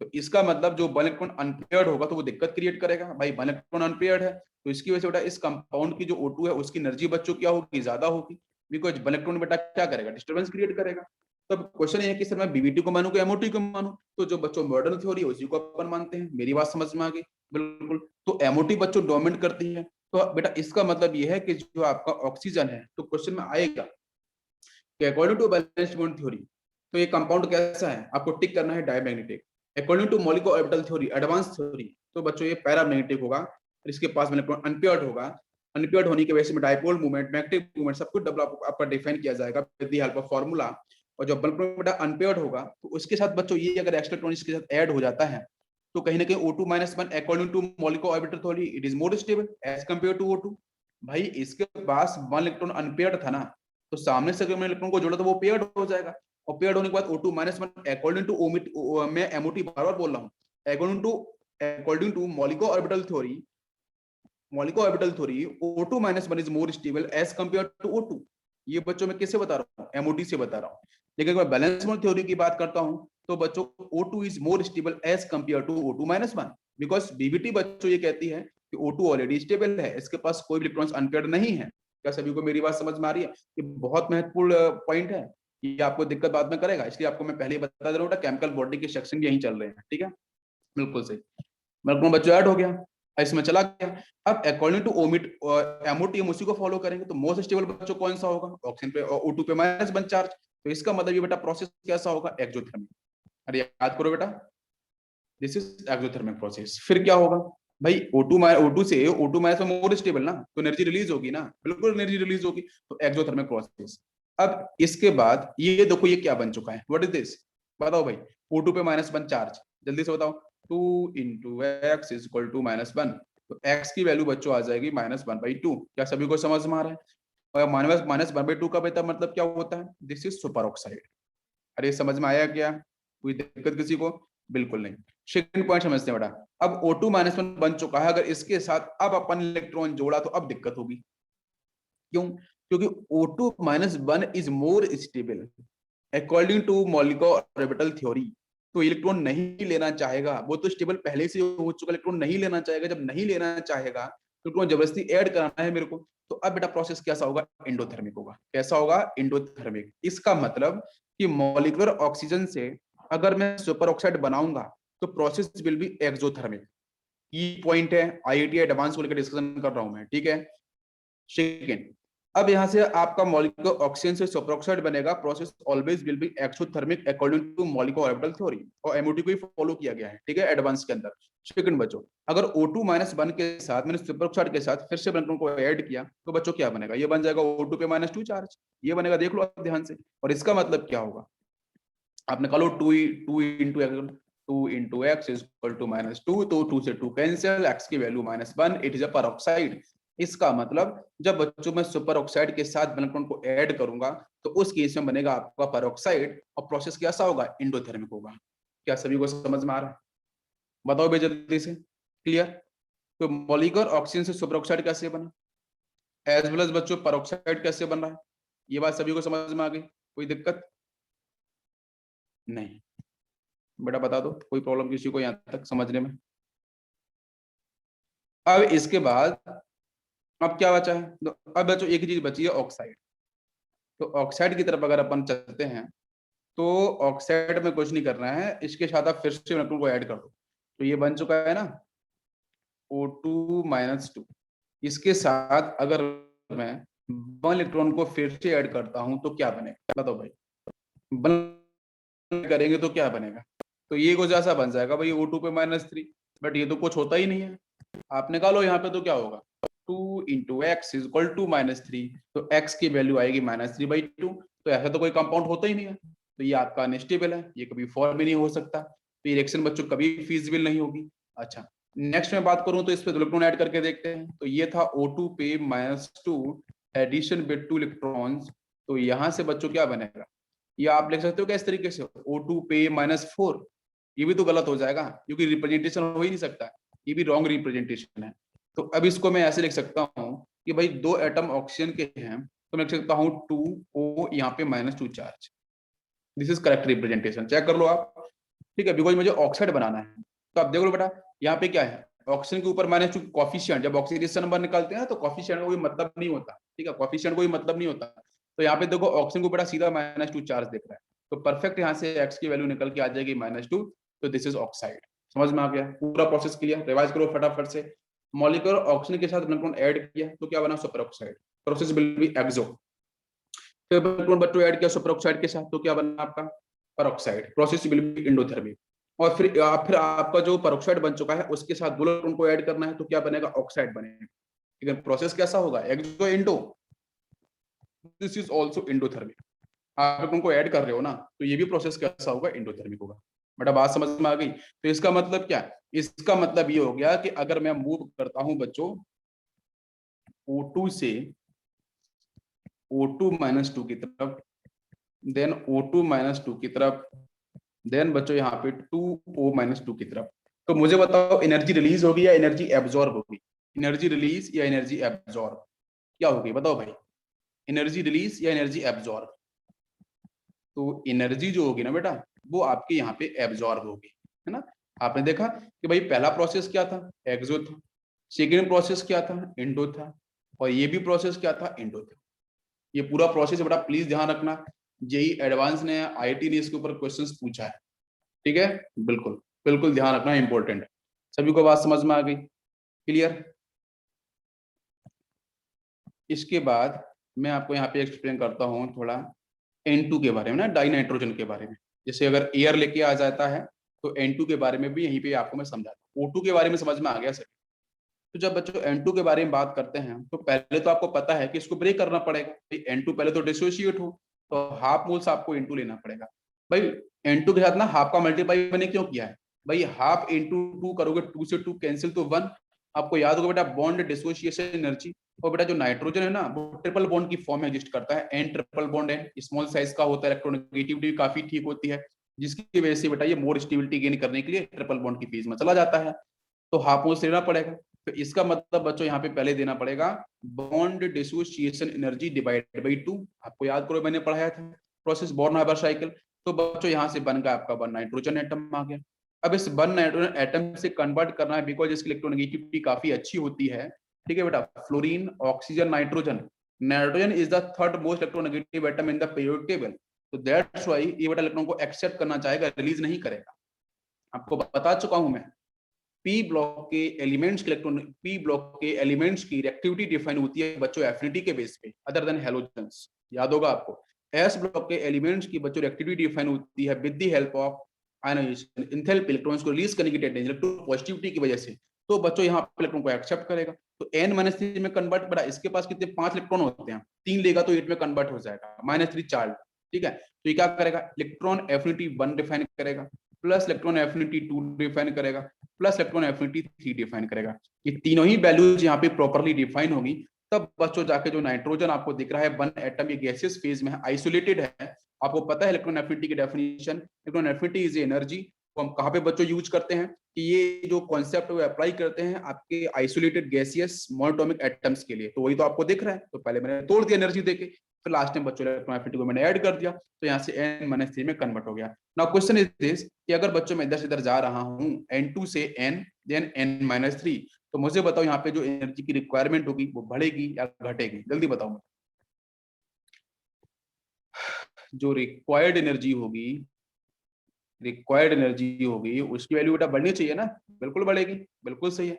तो इसका मतलब जो 1 इलेक्ट्रॉन अनपेयर्ड होगा तो वो दिक्कत क्रिएट करेगा, भाई 1 इलेक्ट्रॉन अनपेयर्ड है तो इसकी वजह से बेटा इस कंपाउंड की जो O2 है उसकी एनर्जी बच्चों क्या होगी, ज्यादा होगी, बिकॉज 1 इलेक्ट्रॉन बेटा क्या करेगा, डिस्टर्बेंस क्रिएट करेगा। तो क्वेश्चन ये है कि सर मैं BBT को मानूं कि MOT को मानूं, तो जो बच्चों मॉडर्न थ्योरी है उसी को अपन मानते हैं। मेरी बात समझ में आ गई? बिल्कुल। तो MOT बच्चों डोमिनेट करती है, तो बेटा इसका मतलब ये है कि जो आपका ऑक्सीजन है, तो क्वेश्चन में आएगा कि according to valence bond theory तो ये कंपाउंड कैसा है, आपको टिक करना है diamagnetic. According to molecular orbital theory advance theory तो बच्चों ये पैरामैग्नेटिक होगा, इसके पास में इलेक्ट्रॉन अनपेयर्ड होगा। अनपेयर्ड होने की वजह से डायपोल मूवमेंट मैग्नेटिक मूवमेंट सब कुछ डेवलप आपका डिफाइन किया जाएगा with the help of formula. और जब इलेक्ट्रॉन बेटा अनपेयर्ड होगा तो उसके साथ बच्चों ये अगर एक्स्ट्रा इलेक्ट्रॉन इसके साथ ऐड हो जाता है तो कहीं ना कहीं O2 -1 according to molecular orbital theory it is more stable as compare to O2। भाई इसके पास 1 इलेक्ट्रॉन अनपेयर्ड था ना, तो सामने से अगर मैं इलेक्ट्रॉन को जोड़ा तो वो पेयर्ड हो जाएगा, और पेयर्ड होने के बाद O2 -1 अकॉर्डिंग टू मैं MOT बार बार बोल रहा हूँ, according to molecular orbital theory O2 -1 is more stable as compare to O2। ये बच्चों में किससे बता रहा हूँ, MOT से बता रहा हूँ। लेकिन अगर बैलेंस बॉन्ड थ्योरी की बात करता हूँ तो बच्चों O2 is more stable as compare to O2 -1 because BBT बच्चों ये कहती है कि O2 ऑलरेडी स्टेबल है, इसके पास कोई भी इलेक्ट्रॉन्स अनपेयर्ड नहीं है। क्या सभी को मेरी बात समझ में आ रही है? ये बहुत महत्वपूर्ण पॉइंट है, ये आपको दिक्कत बाद में करेगा, इसलिए आपको मैं पहले ही बता दे रहा हूँ केमिकल बॉन्डिंग के सेक्शन यही चल रहे हैं। ठीक है, बिल्कुल सही। इलेक्ट्रॉन बच्चों ऐड हो गया, इसमें चला गया। अब अकॉर्डिंग टू एमओटी हम उसी को फॉलो करेंगे। तो मोस्ट स्टेबल बच्चों कौन सा होगा? ऑक्सीजन पे O2 पे -1 चार्ज। तो इसका मतलब ये बेटा प्रोसेस कैसा होगा? एक्सोथर्मिक। अरे याद करो बेटा, दिस इज एक्सोथर्मिक प्रोसेस। फिर क्या होगा भाई? O2 से O2 माइनस में मोर स्टेबल ना, तो एनर्जी रिलीज होगी ना, बिल्कुल एनर्जी रिलीज होगी। तो एक्सोथर्मिक प्रोसेस। अब इसके बाद ये देखो ये क्या बन चुका है, व्हाट इज दिस? बताओ भाई। O2 पे -1 चार्ज, जल्दी से बताओ। 2 × x इज इक्वल टू -1। तो x की वैल्यू बच्चों आ जाएगी -1/2। क्या सभी को समझ में आ रहा है? और -1/2 का बेटा मतलब क्या होता है? This is super oxide. अरे समझ में आया क्या? कोई दिक्कत किसी को? बिल्कुल नहीं। सेकंड पॉइंट समझते हैं बेटा। अब O2 -1 बन चुका है, अगर इसके साथ अब अपन इलेक्ट्रॉन जोड़ा तो अब दिक्कत होगी। क्यों? क्योंकि O2 -1 is more stable according to molecular orbital theory. तो इलेक्ट्रॉन नहीं लेना चाहेगा, वो तो स्टेबल पहले से हो चुका, इलेक्ट्रॉन नहीं लेना चाहेगा। जब नहीं लेना चाहेगा तो इलेक्ट्रॉन जबरदस्ती ऐड कराना है मेरे को। तो अब बेटा प्रोसेस कैसा होगा? एंडोथर्मिक होगा। कैसा होगा? एंडोथर्मिक। इसका मतलब कि मॉलिक्यूलर ऑक्सीजन से अगर मैं सुपर ऑक्साइड बनाऊंगा तो प्रोसेस विल बी एक्सोथर्मिक। की पॉइंट है, आईआईटी एडवांस को लेकर डिस्कशन कर रहा हूं मैं, ठीक है। सेकेंड, अब यहां से आपका मॉलिक्यूलर ऑक्सीजन से सुपर ऑक्साइड बनेगा। Process always will be exothermic according to molecular orbital theory, और एमओटी को ही फॉलो किया गया है, ठीक है, एडवांस के अंदर। सेकंड बच्चों, अगर O2 -1 के साथ मैंने सुपर ऑक्साइड के साथ फिर से इलेक्ट्रॉन को ऐड किया तो बच्चों क्या बनेगा? ये बन जाएगा O2 पे -2 चार्ज। ये बनेगा, देख लो आप ध्यान से। और इसका मतलब क्या होगा? आपने कहा लो 2 × x इज इक्वल टू -2। तो 2 से 2 कैंसिल, x की value -1, it is a peroxide. इसका मतलब जब बच्चों में सुपर ऑक्साइड के साथ इलेक्ट्रॉन को ऐड करूंगा तो उस केस में बनेगा आपका परऑक्साइड, और प्रोसेस कैसा होगा? एंडोथर्मिक होगा। क्या सभी को समझ में आ रहा है? बताओ भाई जल्दी से। क्लियर? तो मॉलिक्यूलर ऑक्सीजन से सुपर ऑक्साइड कैसे बना, एज वेल एज बच्चों परऑक्साइड कैसे बन रहा है, ये बात सभी को समझ में आ गई? कोई दिक्कत नहीं? बेटा बता दो, कोई प्रॉब्लम किसी को यहाँ तक समझने में? अब इसके बाद अब क्या बचा है? तो अब बच्चों एक ही चीज बची है, ऑक्साइड। तो ऑक्साइड की तरफ अगर अपन चलते हैं तो ऑक्साइड में कुछ नहीं करना है, इसके साथ आप फिर से इलेक्ट्रॉन को ऐड कर दो। तो ये बन चुका है ना O2 -2। इसके साथ अगर मैं 1 इलेक्ट्रॉन को फिर से ऐड करता हूं तो क्या बनेगा? बताओ भाई। करेंगे तो क्या बनेगा? तो ये कुछ ऐसा बन जाएगा भाई O2 पे -3। बट ये तो कुछ होता ही नहीं है। आपने कहा लो यहाँ पे तो क्या होगा? 2 × x इज इक्वल टू -3। तो x की वैल्यू आएगी -3/2। तो ऐसा तो कोई कंपाउंड होता ही नहीं है। तो ये आपका अनस्टेबल है, ये कभी फॉर्म ही नहीं हो सकता। तो ये रिएक्शन बच्चों कभी फीजिबल नहीं होगी। अच्छा, नेक्स्ट में बात करूं तो इस पे इलेक्ट्रॉन ऐड करके देखते हैं। तो ये था O2 पे -2 एडिशन विद 2 इलेक्ट्रॉन्स। तो यहाँ से बच्चों क्या बनेगा? ये आप लिख सकते हो क्या इस तरीके से? O2 पे -4। ये भी तो गलत हो जाएगा क्योंकि रिप्रेजेंटेशन हो ही नहीं सकता, ये भी रॉन्ग रिप्रेजेंटेशन है। तो अब इसको मैं ऐसे लिख सकता हूँ कि भाई 2 एटम ऑक्सीजन के हैं, तो मैं लिख सकता हूँ 2O यहाँ पे -2 charge. This is correct representation, check कर लो आप। ठीक है, बिकॉज मुझे ऑक्साइड बनाना है। तो आप देख लो बेटा, यहाँ पे क्या है? ऑक्सीजन के ऊपर -2 कॉफिशिएंट। जब ऑक्सीडेशन नंबर निकलते हैं तो कॉफिशिएंट का कोई मतलब नहीं होता, ठीक है, कॉफिशिएंट कोई मतलब नहीं होता। तो यहाँ पे देखो ऑक्सीजन को बेटा सीधा -2 चार्ज दिख रहा है। तो परफेक्ट यहाँ से x की वैल्यू निकल के आ जाएगी -2। तो दिस इज ऑक्साइड। समझ में आ गया? पूरा प्रोसेस क्लियर? रिवाइज करो फटाफट से। मॉलिक्यूलर ऑक्सीजन के साथ इलेक्ट्रॉन ऐड किया तो क्या बना? Super oxide. Process will be exo. फिर इलेक्ट्रॉन बच्चों ऐड किया सुपर ऑक्साइड के साथ तो क्या बना आपका? Peroxide. Process will B endothermic. और फिर आपका जो परऑक्साइड बन चुका है उसके साथ दो इलेक्ट्रॉन को ऐड करना है तो क्या बनेगा? ऑक्साइड बनेगा। लेकिन प्रोसेस कैसा होगा? Exo endo. This is also endothermic. आप उनको ऐड कर रहे हो ना, तो ये भी प्रोसेस कैसा होगा? एंडोथर्मिक होगा। बेटा बात समझ में आ गई? तो इसका मतलब क्या? इसका मतलब ये हो गया कि अगर मैं मूव करता हूं बच्चों O2 से O2 -2 की तरफ, देन O2 -2 की तरफ, देन बच्चों यहाँ पे 2O -2 की तरफ, तो मुझे बताओ एनर्जी रिलीज होगी या एनर्जी एब्जॉर्ब होगी? एनर्जी रिलीज या एनर्जी एब्जॉर्ब, क्या होगी बताओ भाई? एनर्जी रिलीज या एनर्जी एब्जॉर्ब? तो एनर्जी जो होगी ना बेटा, वो आपके यहाँ पे एब्जॉर्ब होगी, है ना। आपने देखा कि भाई पहला प्रोसेस क्या था? एक्सो था। सेकेंड प्रोसेस क्या था? एंडो था। और ये भी प्रोसेस क्या था? एंडो था। ये पूरा प्रोसेस बेटा प्लीज ध्यान रखना, जेई एडवांस ने, आईआईटी ने इसके ऊपर क्वेश्चंस पूछा है, ठीक है। बिल्कुल बिल्कुल ध्यान रखना, इंपॉर्टेंट है। सभी को बात समझ में आ गई? क्लियर। इसके बाद मैं आपको यहाँ पे एक्सप्लेन करता हूँ थोड़ा N2 के बारे में ना, डाई नाइट्रोजन के बारे में। जैसे अगर एयर लेके आ जाता है तो N2 के बारे में भी यहीं पे आपको मैं समझाता हूँ। O2 के बारे में समझ में आ गया सर। तो जब बच्चों N2 के बारे में बात करते हैं तो पहले तो आपको पता है कि इसको ब्रेक करना पड़ेगा। N2 पहले तो डिसोशिएट हो तो हाफ मोल्स आपको N2 लेना पड़ेगा। भाई N2 के साथ ना हाफ का मल्टीप्लाई मैंने क्यों किया है भाई, हाफ इंटू 2 करोगे, 2 से 2 कैंसिल तो 1। आपको याद होगा बेटा बॉन्ड डिसोसिएशन एनर्जी। और बेटा जो नाइट्रोजन है ना वो ट्रिपल बॉन्ड की फॉर्म में एग्जिस्ट करता है, एन ट्रिपल बॉन्ड है, स्मॉल साइज का होता है, इलेक्ट्रोनेगेटिविटी भी काफी ठीक होती है, जिसकी वजह से बेटा ये मोर स्टेबिलिटी गेन करने के लिए ट्रिपल बॉन्ड की फेज में चला जाता है। तो हाफ मोल्स लेना पड़ेगा। तो इसका मतलब बच्चों यहाँ पे पहले देना पड़ेगा bond dissociation energy divided by 2। आपको याद करो मैंने पढ़ाया था प्रोसेस बॉर्न हाइबर साइकिल। तो बच्चों यहाँ से बन गया आपका 1 नाइट्रोजन एटम आ गया। अब इस 1 नाइट्रोजन एटम से कन्वर्ट करना है बिकॉज इसकी इलेक्ट्रोनेगेटिविटी काफी अच्छी होती है। ठीक है बेटा, fluorine, oxygen, nitrogen. Nitrogen is the third most electronegative atom in the periodic table. तो दैट्स व्हाई ये बेटा इलेक्ट्रॉन को एक्सेप्ट करना चाहेगा, रिलीज नहीं करेगा। आपको बता चुका हूं मैं पी ब्लॉक के एलिमेंट्स के इलेक्ट्रॉन, पी ब्लॉक के एलिमेंट्स की रिएक्टिविटी डिफाइन होती है बच्चों एफिनिटी के बेस पे अदर देन हैलोजन्स। याद होगा आपको। एस ब्लॉक के एलिमेंट्स की बच्चों रिएक्टिविटी डिफाइन होती है with the help of ionisation, enthalpy, electrons को रिलीज करने की टेंडेंसी इलेक्ट्रॉन पॉजिटिविटी की वजह से। तो बच्चों यहाँ पे इलेक्ट्रॉन को एक्सेप्ट करेगा। तो n-3 में कन्वर्ट, बड़ा इसके पास कितने 5 इलेक्ट्रॉन होते हैं, 3 लेगा तो 8 में कन्वर्ट हो जाएगा, -3 चार्ज। ठीक है, तो ये क्या करेगा, इलेक्ट्रॉन एफिनिटी 1 डिफाइन करेगा, प्लस इलेक्ट्रॉन एफिनिटी 2 डिफाइन करेगा, प्लस इलेक्ट्रॉन एफिनिटी 3 डिफाइन करेगा। ये तीनों ही वैल्यूज यहाँ पे प्रॉपर्ली डिफाइन होगी। तब बच्चों जाके जो नाइट्रोजन आपको दिख रहा है 1 एटम, ये गैसियस फेज में है, आइसोलेटेड है। आपको पता है इलेक्ट्रॉन एफिनिटी की definition, electron affinity is energy. तो हम कहाँ पे बच्चों यूज करते हैं कि ये जो कॉन्सेप्ट वो अप्लाई करते हैं आपके आइसोलेटेड गैसियस मोनोटॉमिक एटम्स के लिए। तो वही तो आपको दिख रहा है। तो पहले मैंने तोड़ दिया एनर्जी देके, फिर लास्ट में बच्चों इलेक्ट्रॉन एफिनिटी को मैंने ऐड कर दिया, तो यहाँ से n-3 में कन्वर्ट हो गया। नाउ क्वेश्चन इज दिस कि अगर बच्चों मैं इधर से इधर जा रहा हूँ n2 से n देन n-3, तो मुझे बताओ यहाँ पे जो एनर्जी की रिक्वायरमेंट होगी वो बढ़ेगी या घटेगी, जल्दी बताओ। जो रिक्वायर्ड एनर्जी होगी उसकी वैल्यू बेटा बढ़नी चाहिए ना, बिल्कुल बढ़ेगी, बिल्कुल सही है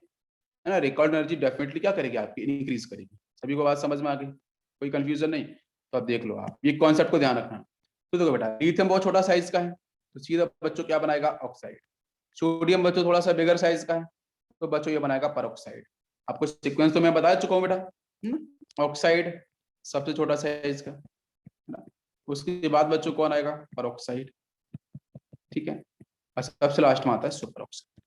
ना। रिक्वायर्ड एनर्जी डेफिनेटली क्या करेगी आपकी, इंक्रीज करेगी। सभी को बात समझ में आ गई, कोई कंफ्यूजन नहीं। तो अब देख लो आप ये कॉन्सेप्ट को ध्यान रखना। तो देखो बेटा लिथियम बहुत छोटा साइज का है तो सीधा बच्चों क्या बनाएगा, ऑक्साइड। सोडियम बच्चों थोड़ा सा बिगर साइज का है तो बच्चों ये बनाएगा परऑक्साइड। आपको सीक्वेंस तो मैं बता चुका हूँ बेटा। ऑक्साइड सबसे छोटा साइज का, उसके बाद बच्चों कौन आएगा, परऑक्साइड। ठीक है, और सबसे लास्ट में आता है सुपर ऑक्साइड।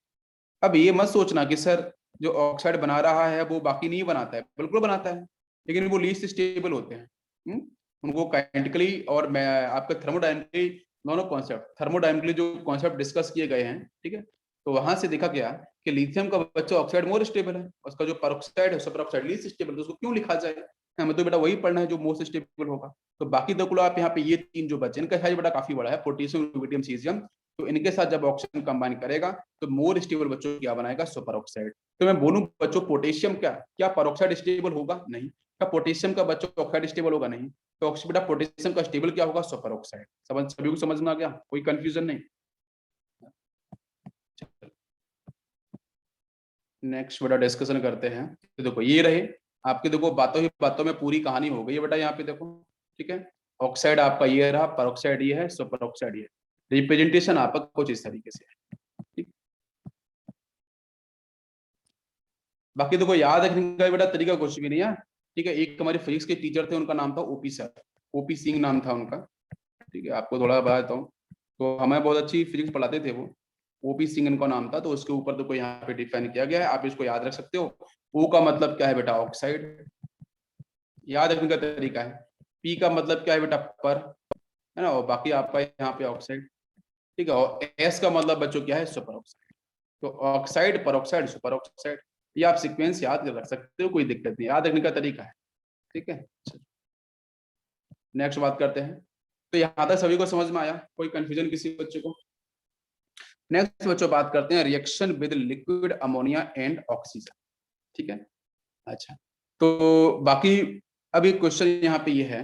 अब ये मत सोचना कि सर जो ऑक्साइड बना रहा है वो बाकी नहीं बनाता है, बिल्कुल बनाता है, लेकिन वो लीस्ट स्टेबल होते हैं। उनको काइनेटिकली और मैं आपका थर्मोडायनेमिकली, दोनों कॉन्सेप्ट थर्मोडायनेमिकली जो कॉन्सेप्ट डिस्कस किए गए हैं, ठीक है, तो वहां से देखा गया कि लिथियम का बच्चा ऑक्साइड मोर स्टेबल है, उसका जो परऑक्साइड है सुपर ऑक्साइड लीस्ट स्टेबल, तो उसको क्यों लिखा जाए, हमें तो बेटा वही पढ़ना है जो मोस्ट स्टेबल होगा। तो बाकी दो आप यहाँ पे ये 3 जो बचे इनका साइज बेटा काफी बड़ा है, पोटेशियम, रुबिडियम, सीजियम। तो इनके साथ जब ऑक्सीजन कंबाइन करेगा तो मोर स्टेबल बच्चों क्या बनाएगा, सुपर ऑक्साइड। तो मैं बोलूं बच्चों पोटेशियम क्या क्या परऑक्साइड स्टेबल होगा, नहीं। क्या पोटेशियम का बच्चों ऑक्साइड स्टेबल होगा, नहीं। तो बेटा पोटेशियम का स्टेबल क्या होगा, सुपर ऑक्साइड। सभी को समझ में आ गया, कोई कंफ्यूजन नहीं। नेक्स्ट बेटा डिस्कशन करते हैं। तो देखो ये रहे आपके, देखो बातों ही बातों में पूरी कहानी हो गई है बेटा यहाँ पे देखो। ठीक है, ऑक्साइड आपका ये रहा, परऑक्साइड ये है, सुपर ऑक्साइड ये। रिप्रेजेंटेशन आपका कुछ इस तरीके से है। ठीक, बाकी देखो याद रखने का बेटा तरीका कुछ भी नहीं है। ठीक है, एक हमारे फिजिक्स के टीचर थे, उनका नाम था ओपी सर, ओपी सिंह नाम था उनका। ठीक है, आपको थोड़ा बताता हूँ। तो हमें बहुत अच्छी फिजिक्स पढ़ाते थे वो, ओपी सिंह इनका नाम था। तो उसके ऊपर तो कोई यहाँ पे डिफाइन किया गया है, आप इसको याद रख सकते हो। ओ का मतलब क्या है बेटा, ऑक्साइड, याद रखने का तरीका है। पी का मतलब क्या है बेटा, पर, है ना, और बाकी आपका यहाँ पे ऑक्साइड। ठीक है, और एस का मतलब बच्चों क्या है, सुपर ऑक्साइड। तो ऑक्साइड, पर ऑक्साइड, सुपर ऑक्साइड, ये आप सीक्वेंस याद रख सकते हो, कोई दिक्कत नहीं, याद रखने का तरीका है। ठीक है, नेक्स्ट बात करते हैं। तो यहाँ तक सभी को समझ में आया, कोई कंफ्यूजन किसी बच्चे को। नेक्स्ट बच्चों बात करते हैं reaction with liquid ammonia and oxygen. ठीक है, अच्छा, तो बाकी अभी क्वेश्चन यहाँ पे ये है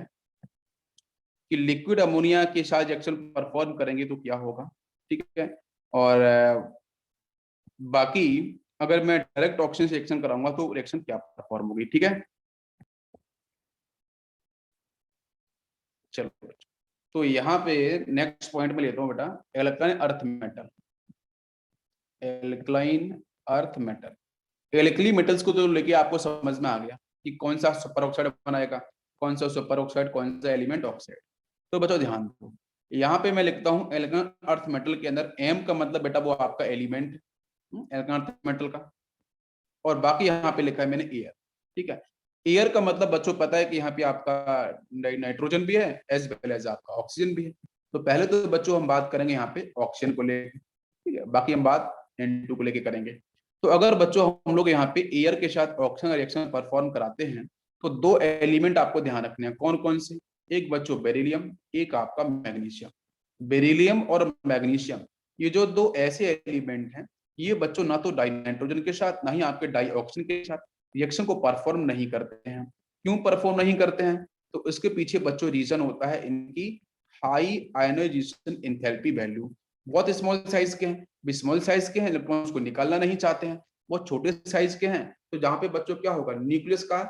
कि लिक्विड अमोनिया के साथ रिएक्शन परफॉर्म करेंगे तो क्या होगा। ठीक है, और बाकी अगर मैं डायरेक्ट ऑक्सीजन से रिएक्शन कराऊंगा तो रिएक्शन क्या परफॉर्म होगी, ठीक है। चलो, तो यहाँ पे नेक्स्ट पॉइंट में लेता हूँ बेटा, alkyne earth metal. Alkaline earth metal, alkali metals को तो लेके आपको समझ में आ गया कि कौन सा सुपर ऑक्साइड बनाएगा, कौन सा सुपर ऑक्साइड, कौन सा एलिमेंट ऑक्साइड। तो बच्चों ध्यान दो, यहाँ पे मैं लिखता हूँ एल्काइन अर्थ मेटल के अंदर एम का मतलब बेटा वो आपका एलिमेंट, एल्काइन अर्थ मेटल का, और बाकी यहाँ पे लिखा है मैंने एयर, ठीक है। एयर का मतलब बच्चों पता है कि यहाँ पे आपका नाइट्रोजन भी है एज वेल एज आपका ऑक्सीजन भी है। तो पहले तो बच्चों हम बात करेंगे यहाँ पे ऑक्सीजन को लेकर, ठीक है, बाकी हम बात N2 को लेके करेंगे। तो अगर बच्चों हम लोग यहाँ पे एयर के साथ ऑक्सीजन रिएक्शन परफॉर्म कराते हैं तो दो एलिमेंट आपको ध्यान रखने हैं, कौन कौन से, एक बच्चों बेरिलियम, एक आपका मैग्नीशियम। बेरिलियम और मैग्नीशियम ये जो दो ऐसे एलिमेंट हैं, ये बच्चों ना तो डाई नाइट्रोजन के साथ ना ही आपके डाई ऑक्सीजन के साथ रिएक्शन को परफॉर्म नहीं करते हैं। क्यों परफॉर्म नहीं करते हैं? तो इसके पीछे बच्चों रीजन होता है इनकी हाई आयनाइजेशन एंथैल्पी वैल्यू। बहुत स्मॉल साइज के हैं, स्मॉल साइज के हैं, इलेक्ट्रॉन्स को निकालना नहीं चाहते हैं। बहुत छोटे साइज के हैं, तो जहां पे बच्चों क्या होगा, न्यूक्लियस का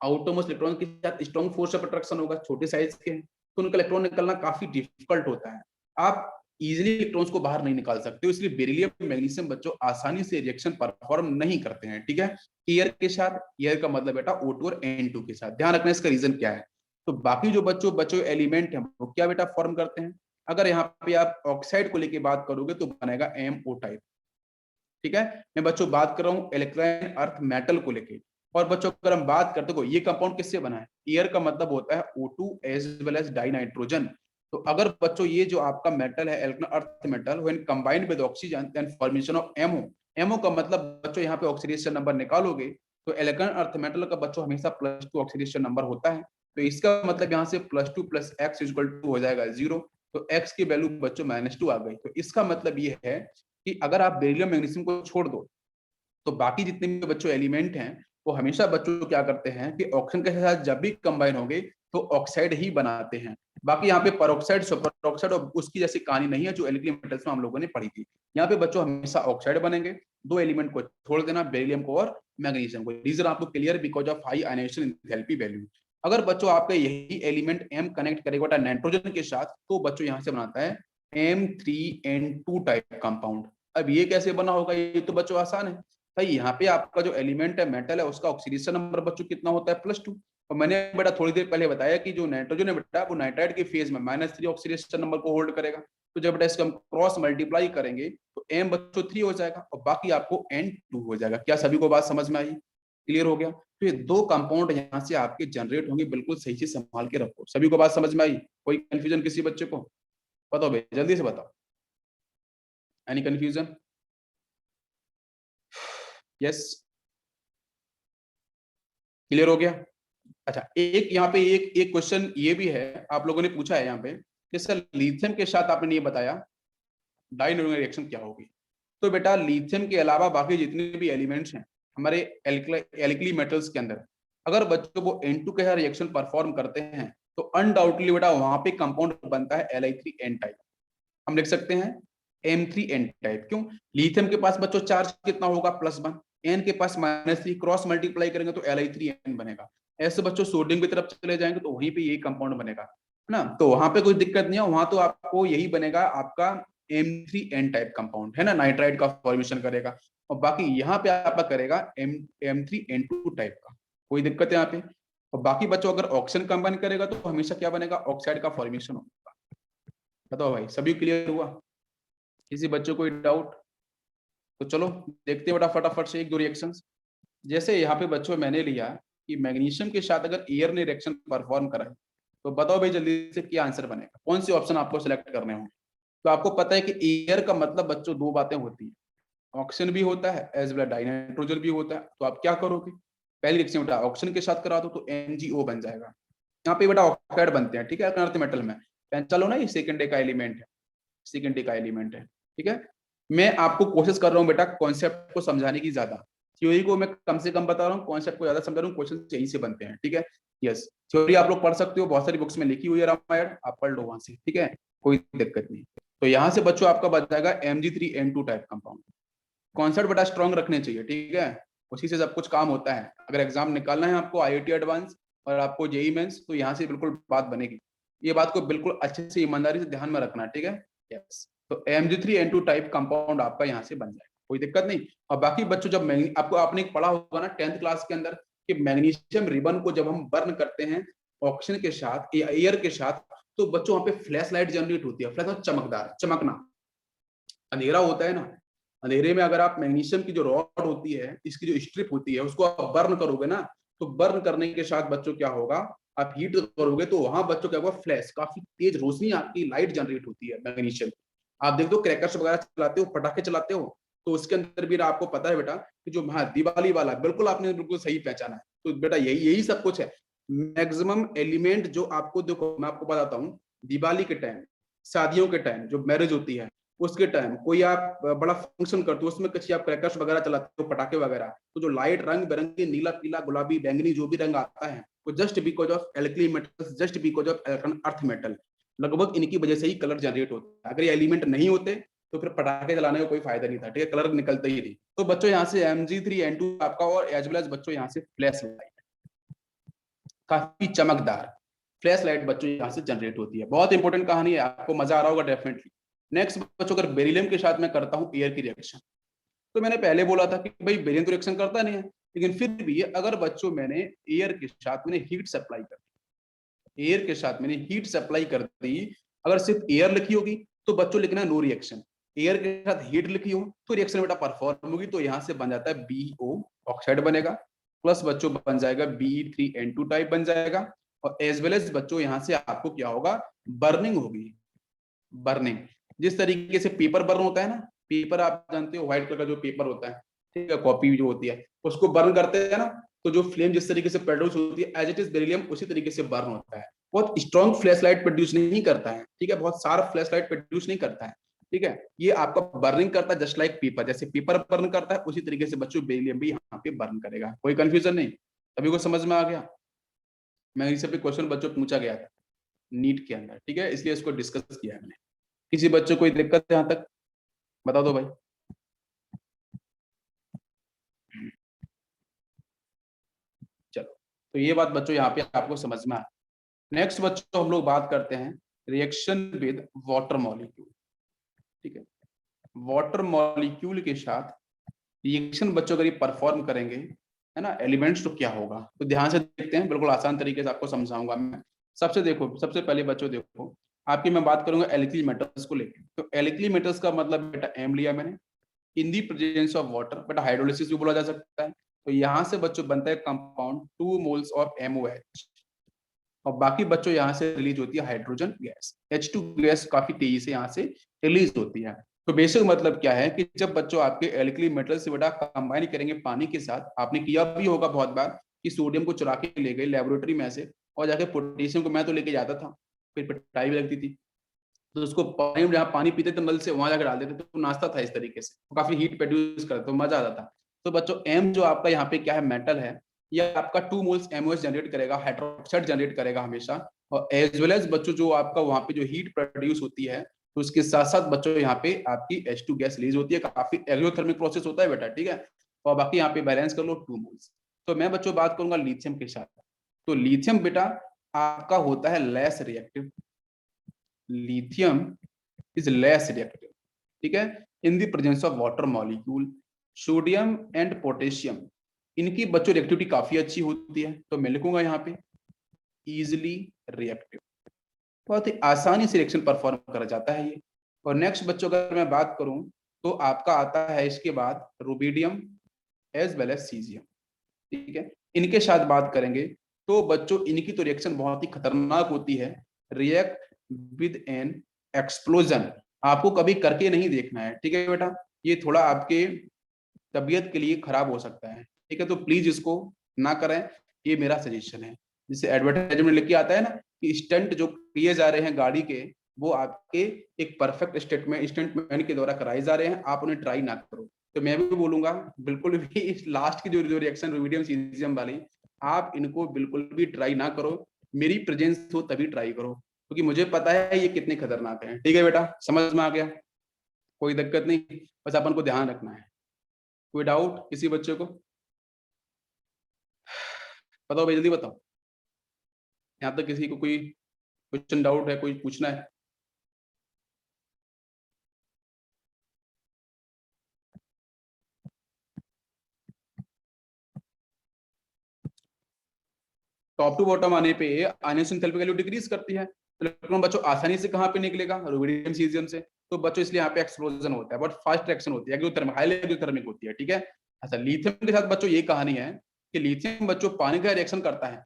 आउटरमोस्ट इलेक्ट्रॉन के साथ स्ट्रॉन्ग फोर्स ऑफ अट्रैक्शन होगा, छोटे साइज के हैं तो उनका इलेक्ट्रॉन निकलना काफी डिफिकल्ट होता है। आप इजीली इलेक्ट्रॉन्स को बाहर नहीं निकाल सकते हो, इसलिए बेरिलियम मैग्नीशियम बच्चों आसानी से रिएक्शन परफॉर्म नहीं करते हैं, ठीक है। एयर के साथ, एयर का मतलब बेटा O2 और N2 के साथ, ध्यान रखना इसका रीजन क्या है। तो बाकी जो बच्चों बच्चों एलिमेंट है वो क्या बेटा फॉर्म करते हैं। अगर यहाँ पे आप ऑक्साइड को लेके बात करोगे तो बनेगा MO टाइप, ठीक है। मैं बच्चों बात कर रहा हूँ इलेक्ट्राइन अर्थ मेटल को लेके। और बच्चों अगर हम बात करते हो ये कंपाउंड किससे बना है, एयर का मतलब होता है O2 as well as di nitrogen. तो अगर बच्चों ये जो आपका मेटल है alkaline earth metal when combined with oxygen then formation of MO. MO का मतलब बच्चों यहाँ पे ऑक्सीडेशन नंबर निकालोगे तो इलेक्ट्राइन अर्थ मेटल का बच्चों हमेशा +2 ऑक्सीडेशन नंबर होता है। तो इसका मतलब यहाँ से +2 + x = 2 हो जाएगा 0। तो x की वैल्यू बच्चों -2 आ गई। तो इसका मतलब ये है कि अगर आप बेरिलियम मैग्नीशियम को छोड़ दो तो बाकी जितने भी बच्चों एलिमेंट हैं वो हमेशा बच्चों क्या करते हैं कि ऑक्सीजन के साथ जब भी कंबाइन होंगे तो ऑक्साइड ही बनाते हैं। बाकी यहाँ पे परऑक्साइड सुपर ऑक्साइड और उसकी जैसी कहानी नहीं है जो एल्कली मेटल्स में हम लोगों ने पढ़ी थी। यहाँ पे बच्चों हमेशा ऑक्साइड बनेंगे, दो एलिमेंट को छोड़ देना, बेरिलियम को और मैग्नीशियम को। रीजन आपको clear, because of high ionization enthalpy value. अगर बच्चों आपका यही एलिमेंट M कनेक्ट करेगा नाइट्रोजन के साथ तो बच्चों यहाँ से बनाता है M3N2 टाइप कंपाउंड। अब ये कैसे बना होगा, ये तो बच्चों आसान है भाई। यहाँ पे आपका जो एलिमेंट है मेटल है उसका ऑक्सीडेशन नंबर बच्चों कितना होता है +2। और मैंने बेटा थोड़ी देर पहले बताया कि जो नाइट्रोजन है बेटा वो नाइट्राइड के फेज में -3 ऑक्सीडेशन नंबर को होल्ड करेगा। तो जब बेटा इसको हम क्रॉस मल्टीप्लाई करेंगे तो M बच्चों 3 हो जाएगा और बाकी आपको N2 हो जाएगा। क्या सभी को बात समझ में आई, क्लियर हो गया। तो ये दो कंपाउंड यहाँ से आपके जनरेट होंगे, बिल्कुल सही से संभाल के रखो। सभी को बात समझ में आई, कोई कंफ्यूजन किसी बच्चे को, बताओ भाई जल्दी से बताओ, एनी कंफ्यूजन? यस, क्लियर हो गया। अच्छा, एक यहाँ पे एक क्वेश्चन ये भी है, आप लोगों ने पूछा है यहाँ पे कि सर लिथियम के साथ आपने ये बताया डाइनोमिक रिएक्शन क्या होगी। तो बेटा लिथियम के अलावा बाकी जितने भी एलिमेंट्स हैं हमारे एल्कली मेटल्स के अंदर, अगर बच्चों को N2 के साथ रिएक्शन परफॉर्म करते हैं तो अनडाउटली बेटा वहां पे कंपाउंड बनता है Li3N टाइप। हम लिख सकते हैं M3N टाइप। क्यों? लिथियम के पास बच्चों चार्ज कितना होगा, +1, N के पास -3, क्रॉस मल्टीप्लाई करेंगे तो Li3N बनेगा। ऐसे बच्चों सोडियम की तरफ चले जाएंगे तो वहीं पे यही कंपाउंड बनेगा, है ना। तो वहां पे कोई दिक्कत नहीं है, वहां तो आपको यही बनेगा आपका M3N टाइप कंपाउंड, है ना, नाइट्राइड का फॉर्मेशन करेगा। और बाकी यहाँ पे आपका करेगा M3N2 टाइप का, कोई दिक्कत है यहाँ पे। और बाकी बच्चों अगर ऑक्सीजन कंबाइन करेगा तो हमेशा क्या बनेगा, ऑक्साइड का फॉर्मेशन होगा। बताओ भाई सभी क्लियर हुआ, किसी बच्चों कोई डाउट? तो चलो देखते हैं बेटा फटाफट से एक दो रिएक्शंस। जैसे यहाँ पे बच्चों मैंने लिया कि मैग्नीशियम के साथ अगर एयर ने रिएक्शन परफॉर्म करा तो बताओ भाई जल्दी से क्या आंसर बनेगा, कौन से ऑप्शन आपको सिलेक्ट करने होंगे। तो आपको पता है कि एयर का मतलब बच्चों दो बातें होती है, ऑक्सीजन भी होता है एज वेल डाइनाइट्रोजन भी होता है। तो आप क्या करोगे, पहली रिएक्शन बेटा ऑक्सीजन के साथ करा दो तो NGO बन जाएगा। यहाँ पे बेटा ऑक्साइड बनते हैं, ठीक है, अर्थ मेटल में। चलो ना, ये सेकंड डे का एलिमेंट है, सेकंड डे का एलिमेंट है, ठीक है। मैं आपको कोशिश कर रहा हूँ बेटा कॉन्सेप्ट को समझाने की ज्यादा, थ्योरी को मैं कम से कम बता रहा हूँ, कॉन्सेप्ट को ज्यादा समझा रहा हूँ, क्वेश्चन यहीं से बनते हैं, ठीक है। यस, थ्योरी आप लोग पढ़ सकते हो, बहुत सारी बुक्स में लिखी हुई है रामायण, आप पढ़ लो वहां से, ठीक है, कोई दिक्कत नहीं। तो यहाँ से बच्चों आपका बच जाएगा Mg3N2 टाइप कंपाउंड। कॉन्सेप्ट बड़ा स्ट्रॉन्ग रखने चाहिए, ठीक है, उसी से सब कुछ काम होता है। अगर एग्जाम निकालना है आपको IIT एडवांस और आपको जेई मेंस, तो यहाँ से बिल्कुल बात बनेगी। ये बात को बिल्कुल अच्छे से ईमानदारी से ध्यान में रखना, ठीक है। यस, तो Mg3N2 टाइप कंपाउंड आपका यहाँ से बन जाएगा, कोई दिक्कत नहीं। और बाकी बच्चों, जब आपको आपने पढ़ा होगा ना 10th क्लास के अंदर कि मैग्नीशियम रिबन को जब हम बर्न करते हैं ऑक्सीजन के साथ या एयर के साथ, तो बच्चों वहां पे फ्लैश लाइट जनरेट होती है। फ्लैश चमकदार, चमकना, अंधेरा होता है ना, अंधेरे में अगर आप मैग्नीशियम की जो रॉड होती है, इसकी जो स्ट्रिप होती है, उसको आप बर्न करोगे ना, तो बर्न करने के साथ बच्चों क्या होगा, आप हीट करोगे तो वहां बच्चों क्या होगा, फ्लैश, काफी तेज रोशनी आपकी लाइट जनरेट होती है मैग्नीशियम। आप देख दो क्रैकर्स वगैरह चलाते हो, पटाखे चलाते हो, तो उसके अंदर भी आपको पता है बेटा कि जो हाँ दिवाली वाला, बिल्कुल आपने बिल्कुल सही पहचाना है। तो बेटा यही यही सब कुछ है। मैक्सिमम एलिमेंट जो आपको, देखो मैं आपको बताता हूँ, दिवाली के टाइम, शादियों के टाइम, जो मैरिज होती है उसके टाइम, कोई आप बड़ा फंक्शन करते हो, उसमें कुछ आप क्रैकर्स वगैरह चलाते हो, पटाखे वगैरह, तो जो लाइट रंग बिरंगे, नीला, पीला, गुलाबी, बैंगनी, जो भी रंग आता है, वो just because of alkali metals, just because of earth metal, लगभग इनकी वजह से ही कलर जनरेट होता है। अगर ये एलिमेंट नहीं होते तो फिर पटाखे जलाने का कोई फायदा नहीं था, ठीक है, कलर निकलता ही नहीं। तो बच्चों यहाँ से Mg3N2 आपका, और एज वेल एज बच्चों यहाँ से फ्लैश लाइट, काफी चमकदार फ्लैश लाइट बच्चों यहाँ से जनरेट होती है। बहुत इंपॉर्टेंट कहानी है, आपको मजा आ रहा होगा डेफिनेटली। नेक्स्ट बच्चों, अगर बेरिलियम के साथ मैं करता हूँ एयर की रिएक्शन, तो मैंने पहले बोला था कि भाई बेरिलियम तो रिएक्शन करता नहीं है, लेकिन फिर भी अगर बच्चों मैंने एयर के साथ मैंने हीट सप्लाई कर दी, एयर के साथ मैंने हीट सप्लाई कर दी, अगर सिर्फ एयर लिखी होगी तो बच्चों लिखना नो रिएक्शन, एयर के साथ हीट लिखी हो तो रिएक्शन बेटा परफॉर्म होगी। तो यहाँ से बन जाता है BO ऑक्साइड बनेगा, प्लस बच्चों बन जाएगा Be3N2 टाइप बन जाएगा, और एज वेल एज बच्चों यहाँ से आपको क्या होगा, बर्निंग होगी। बर्निंग, जिस तरीके से पेपर बर्न होता है ना, पेपर आप जानते हो व्हाइट कलर का जो पेपर होता है, ठीक है, कॉपी जो होती है, उसको बर्न करते हैं ना, तो जो फ्लेम जिस तरीके से प्रोड्यूस होती है, एज इट इज बेरिलियम उसी तरीके से बर्न होता है। बहुत स्ट्रॉन्ग फ्लैश लाइट प्रोड्यूस नहीं करता है, ठीक है, बहुत शार्प फ्लैश लाइट प्रोड्यूस नहीं करता है, ठीक है, ये आपका बर्निंग करता है जस्ट लाइक पेपर, जैसे पेपर बर्न करता है उसी तरीके से बच्चों बेरिलियम भी यहाँ पे बर्न करेगा। कोई कंफ्यूजन नहीं, अभी को समझ में आ गया। मैं इसे पे क्वेश्चन बच्चों पूछा गया था नीट के अंदर, ठीक है, इसलिए इसको डिस्कस किया है मैंने। किसी बच्चों को कोई दिक्कत है यहाँ तक, बता दो भाई। चलो, तो ये बात बच्चों यहाँ पे आपको समझ में आ। नेक्स्ट बच्चों हम लोग बात करते हैं रिएक्शन विद वाटर मॉलिक्यूल, ठीक है, वाटर मॉलिक्यूल के साथ रिएक्शन बच्चों अगर ये परफॉर्म करेंगे, है ना, एलिमेंट्स, तो क्या होगा, तो ध्यान से देखते हैं, बिल्कुल आसान तरीके से आपको समझाऊंगा मैं। सबसे देखो, सबसे पहले बच्चों देखो, आपकी मैं बात करूंगा एल्कली मेटल्स को लेकर। तो एल्कली मेटल्स का मतलब बेटा एम लिया मैंने, इन दी प्रेजेंस ऑफ वाटर, बेटा हाइड्रोलिसिस भी बोला जा सकता है। तो यहाँ से बच्चों बनता है कंपाउंड 2 मोल्स ऑफ MOH, और बाकी बच्चों यहाँ से रिलीज होती है हाइड्रोजन गैस, H2 गैस काफी तेजी से यहाँ से रिलीज होती है। तो बेसिक मतलब क्या है कि जब बच्चों आपके एल्कली मेटल से बेटा कंबाइन करेंगे पानी के साथ, आपने किया भी होगा बहुत बार कि सोडियम को चुरा के ले गए लेबोरेटरी में से, और जाके पोटेशियम को मैं तो लेके जाता था, फिर पिटाई भी लगती थी, तो उसको पानी में, जहाँ पानी पीते थे नल से, वहां जाकर डाल देते, तो नाश्ता था इस तरीके से, तो काफी हीट प्रोड्यूस करता, तो मजा आता था। तो बच्चों एम जो आपका यहाँ पे क्या है, मेटल है, ये आपका 2 मोल्स MOH जनरेट करेगा, हाइड्रोक्साइड जनरेट करेगा हमेशा, और एज वेल एज बच्चों जो आपका वहां पे जो हीट प्रोड्यूस होती है, तो उसके साथ साथ बच्चों यहाँ पे आपकी H2 गैस रिलीज होती है, काफी एक्सोथर्मिक प्रोसेस होता है बेटा, ठीक है। और बाकी यहाँ पे बैलेंस कर लो 2 मोल्स। तो मैं बच्चों बात करूंगा लिथियम के साथ। तो लिथियम बेटा आपका होता है less reactive, lithium is less reactive, ठीक है, in the presence of water molecule. Sodium and potassium, इनकी बच्चों रिएक्टिविटी काफी अच्छी होती है, तो मैं लिखूंगा यहाँ पे इजिली रिएक्टिव, बहुत ही आसानी से रिएक्शन परफॉर्म करा जाता है ये। और नेक्स्ट बच्चों अगर मैं बात करूं, तो आपका आता है इसके बाद rubidium as well as caesium, ठीक है, इनके साथ बात करेंगे, तो बच्चों इनकी तो रिएक्शन बहुत ही खतरनाक होती है, रिएक्ट विद एन एक्सप्लोजन, आपको कभी करके नहीं देखना है, ठीक है बेटा, ये थोड़ा आपके तबीयत के लिए खराब हो सकता है, ठीक है, तो प्लीज इसको ना करें, ये मेरा सजेशन है। जैसे एडवर्टाइजमेंट लिख के आता है ना कि स्टंट जो किए जा रहे हैं गाड़ी के, वो आपके एक परफेक्ट स्टेट में स्टंट मैन के द्वारा कराए जा रहे हैं, आप उन्हें ट्राई ना करो। तो मैं भी बोलूंगा बिल्कुल भी इस लास्ट की जो रिएक्शन रुबिडियम सीजियम वाली, आप इनको बिल्कुल भी ट्राई ना करो, मेरी प्रेजेंस हो तभी ट्राई करो, क्योंकि मुझे पता है ये कितने खतरनाक है, ठीक है बेटा, समझ में आ गया, कोई दिक्कत नहीं, बस अपन को ध्यान रखना है। कोई डाउट किसी बच्चे को? बताओ भाई, जल्दी बताओ। यहाँ तक किसी को कोई क्वेश्चन डाउट है, कोई पूछना है? टॉप टू बॉटम आने पे आयनियन एंथैल्पी वैल्यू डिक्रीज करती है, तो इलेक्ट्रॉन बच्चों आसानी से कहाँ पे निकलेगा? रुबिडियम सीजियम से। तो बच्चों इसलिए यहाँ पे एक्सप्लोजन होता है, बट फास्ट रिएक्शन होती है, एक्सोथर्मिक, हाईली एक्सोथर्मिक होती है, ठीक है। अच्छा, लिथियम के साथ बच्चों ये कहानी है कि लिथियम बच्चों पानी का रिएक्शन करता है,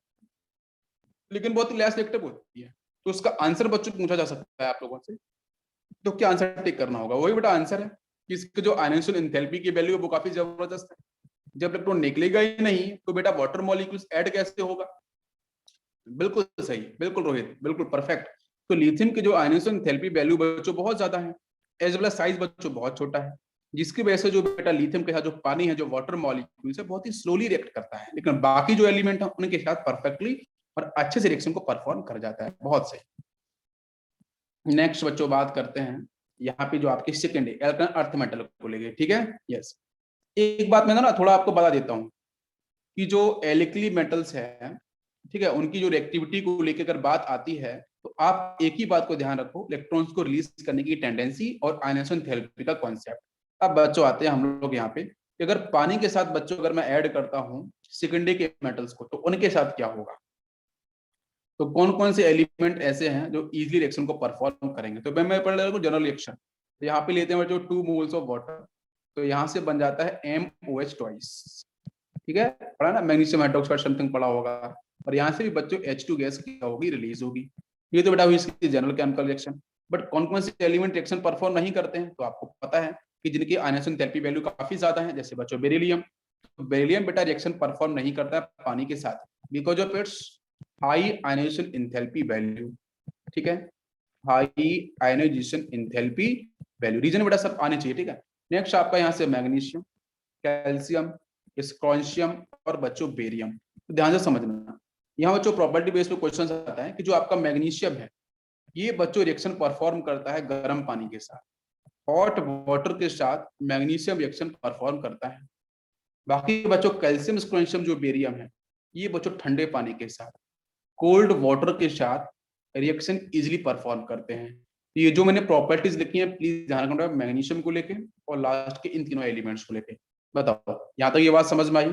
लेकिन बहुत ही लेस रिएक्टिव होती है। तो उसका आंसर बच्चों पूछा जा सकता है आप लोगों से, तो क्या आंसर टिक करना होगा? वही बेटा आंसर है कि इसके जो आयनियन एंथैल्पी की वैल्यू है वो काफी जबरदस्त है। जब इलेक्ट्रॉन निकलेगा ही नहीं तो बेटा वाटर मॉलिक्यूल्स ऐड कैसे होगा? बिल्कुल सही, बिल्कुल रोहित, बिल्कुल परफेक्ट। तो लिथियम की जो आयनियन एंथैल्पी वैल्यू बच्चों बहुत ज्यादा है, एज वेल साइज बच्चों बहुत छोटा है, जिसकी वजह से जो बेटा लिथियम के साथ जो पानी है, जो वाटर मॉलिक्यूल से बहुत ही स्लोली रिएक्ट करता है, लेकिन बाकी जो एलिमेंट है उनके साथ परफेक्टली और अच्छे से रिएक्शन को परफॉर्म कर जाता है। बहुत सही। नेक्स्ट बच्चों बात करते हैं यहाँ पे जो आपकी सेकेंड अर्थ मेटल को लेके, ठीक है। यस, एक बात मैं ना थोड़ा आपको बता देता हूँ कि जो एल्कली मेटल्स है, ठीक है, उनकी जो रिएक्टिविटी को लेकर अगर बात आती है तो आप एक ही बात को ध्यान रखो, इलेक्ट्रॉन्स को रिलीज करने की टेंडेंसी और आयनाइजेशन थेरेपी का कॉन्सेप्ट। अब बच्चों आते हैं हम लोग यहाँ पे कि अगर पानी के साथ बच्चों अगर मैं ऐड करता हूँ सेकेंडरी के मेटल्स को तो उनके साथ क्या होगा? तो कौन कौन से एलिमेंट ऐसे हैं जो इजीली रिएक्शन को परफॉर्म करेंगे? तो मैं पढ़ लेता हूँ जनरल रिएक्शन। तो यहाँ पे लेते हैं जो 2 मोल्स ऑफ वाटर, तो यहाँ से बन जाता है MOH ट्वाइस, ठीक है, पढ़ा ना, मैग्नीशियम हाइड्रोक्साइड समथिंग पढ़ा होगा। और यहाँ से भी बच्चों H2 गैस क्या होगी? रिलीज होगी। ये तो बेटा हुई इसकी जनरल केमिकल रिएक्शन। बट कौन कौन से एलिमेंट रिएक्शन परफॉर्म नहीं करते हैं? तो आपको पता है कि जिनकी आयनाइजेशन एंथैल्पी वैल्यू काफी ज्यादा है, जैसे बच्चों बेरिलियम। तो बेरिलियम बेटा रिएक्शन परफॉर्म नहीं करता है पानी के साथ because of its high ionization enthalpy value, ठीक है, high ionization enthalpy value. Reason बेटा सब आने चाहिए, ठीक है। नेक्स्ट आपका यहाँ से मैग्नीशियम, कैल्शियम, स्क्रॉन्शियम और बच्चों बेरियम। तो ध्यान से समझना, यहाँ बच्चों प्रॉपर्टी बेस्ड पे क्वेश्चन आता है कि जो आपका मैग्नीशियम है ये बच्चों रिएक्शन परफॉर्म करता है गर्म पानी के साथ, हॉट वाटर के साथ मैग्नीशियम रिएक्शन परफॉर्म करता है। बाकी बच्चों कैल्शियम, स्क्रोशियम जो बेरियम है ये बच्चों ठंडे पानी के साथ, कोल्ड वाटर के साथ रिएक्शन इजीली परफॉर्म करते हैं। तो ये जो मैंने प्रॉपर्टीज लिखी हैं प्लीज ध्यान रखना, मैग्नीशियम को लेके और लास्ट के इन तीनों एलिमेंट्स को लेके। बताओ यहाँ तक ये बात समझ में आई?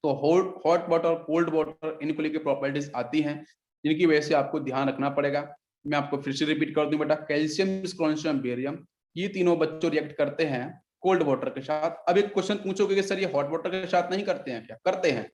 तो हॉट वाटर और कोल्ड वाटर इनको लेके प्रॉपर्टीज आती हैं जिनकी वजह से आपको ध्यान रखना पड़ेगा। मैं आपको फिर से रिपीट कर दूं बेटा, कैल्शियम, स्क्रोशियम, बेरियम ये तीनों बच्चों रिएक्ट करते हैं कोल्ड वाटर के साथ। अब एक क्वेश्चन पूछोगे कि सर ये हॉट वाटर के साथ नहीं करते हैं क्या? करते हैं,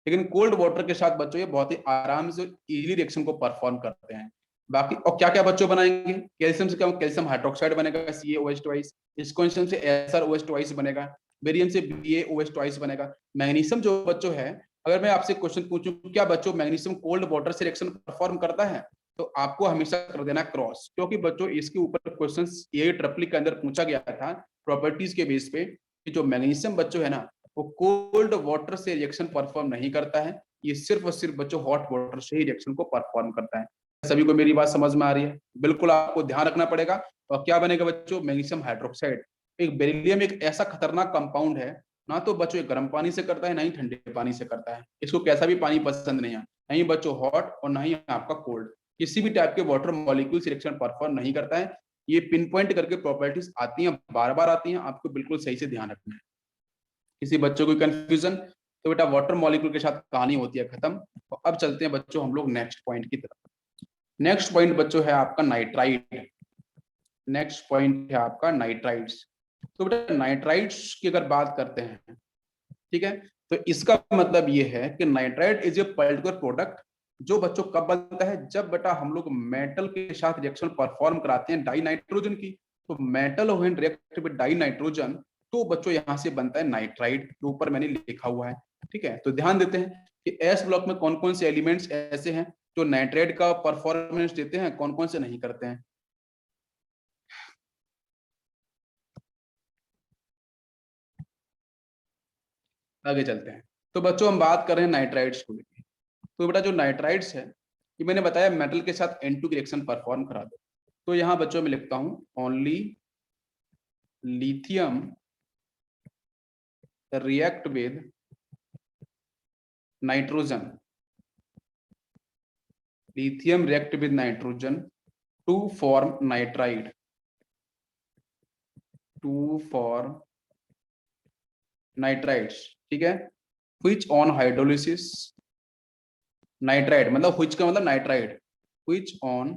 लेकिन कोल्ड वाटर के साथ बच्चों ये बहुत ही आराम से इजीली रिएक्शन को परफॉर्म करते हैं। बाकी और क्या क्या बच्चों बनाएंगे? कैल्शियम से क्या? कैल्शियम हाइड्रोक्साइड बनेगा CaOH ट्वाइस, स्क्रोशियम से SrOH ट्वाइस बनेगा, बेरियम से BaOH ट्वाइस बनेगा। मैग्नीशियम जो बच्चों है, अगर मैं आपसे क्वेश्चन पूछूं क्या बच्चों मैग्नीशियम कोल्ड वाटर से रिएक्शन परफॉर्म करता है, तो आपको हमेशा कर देना क्रॉस, क्योंकि बच्चों इसके ऊपर क्वेश्चन ये ट्रिपल के अंदर पूछा गया था प्रॉपर्टीज के बेस पे कि जो मैग्नीशियम बच्चों है ना वो कोल्ड वाटर से रिएक्शन परफॉर्म नहीं करता है, ये सिर्फ और सिर्फ बच्चों हॉट वाटर से ही रिएक्शन को परफॉर्म करता है। सभी को मेरी बात समझ में आ रही है? बिल्कुल आपको ध्यान रखना पड़ेगा। और क्या बनेगा बच्चों? Magnesium hydroxide. एक बेरिलियम एक ऐसा खतरनाक कंपाउंड है, ना तो बच्चों गर्म पानी से करता है ना ही ठंडे पानी से करता है, इसको कैसा भी पानी पसंद नहीं है, नहीं बच्चों हॉट और ना ही आपका कोल्ड, किसी भी टाइप के वाटर मॉलिक्यूल रिएक्शन परफॉर्म नहीं करता है। ये पिन पॉइंट करके प्रॉपर्टीज आती हैं, बार बार आती हैं, आपको बिल्कुल सही से ध्यान रखना है। किसी बच्चों को कंफ्यूजन? तो बेटा वाटर मॉलिक्यूल के साथ कहानी होती है खत्म। तो अब चलते हैं बच्चों हम लोग नेक्स्ट पॉइंट की तरफ। नेक्स्ट पॉइंट बच्चों है आपका नाइट्राइट। नेक्स्ट पॉइंट है आपका नाइट्राइट्स। तो बेटा नाइट्राइट्स की अगर बात करते हैं, ठीक है, तो इसका मतलब ये है कि nitrite is a particular product जो बच्चों कब बनता है? जब बेटा हम लोग मेटल के साथ रिएक्शन परफॉर्म कराते हैं डाई नाइट्रोजन की, तो metal when react with die nitrogen तो बच्चों यहां से बनता है नाइट्राइट, जो ऊपर मैंने लिखा हुआ है, ठीक है। तो ध्यान देते हैं कि एस ब्लॉक में कौन कौन से एलिमेंट्स ऐसे हैं जो नाइट्राइट का परफॉर्मेंस देते हैं, कौन कौन से नहीं करते हैं। आगे चलते हैं। तो बच्चों हम बात कर रहे हैं नाइट्राइट्स को लेकर। तो बेटा जो नाइट्राइट्स है ये मैंने बताया मेटल के साथ N2 की रिएक्शन परफॉर्म करा दो। तो यहाँ बच्चों में लिखता हूं only lithium react with nitrogen, lithium react with nitrogen to form nitride, to form nitrides, ठीक है। which on hydrolysis, नाइट्राइड मतलब which का मतलब नाइट्राइड, which on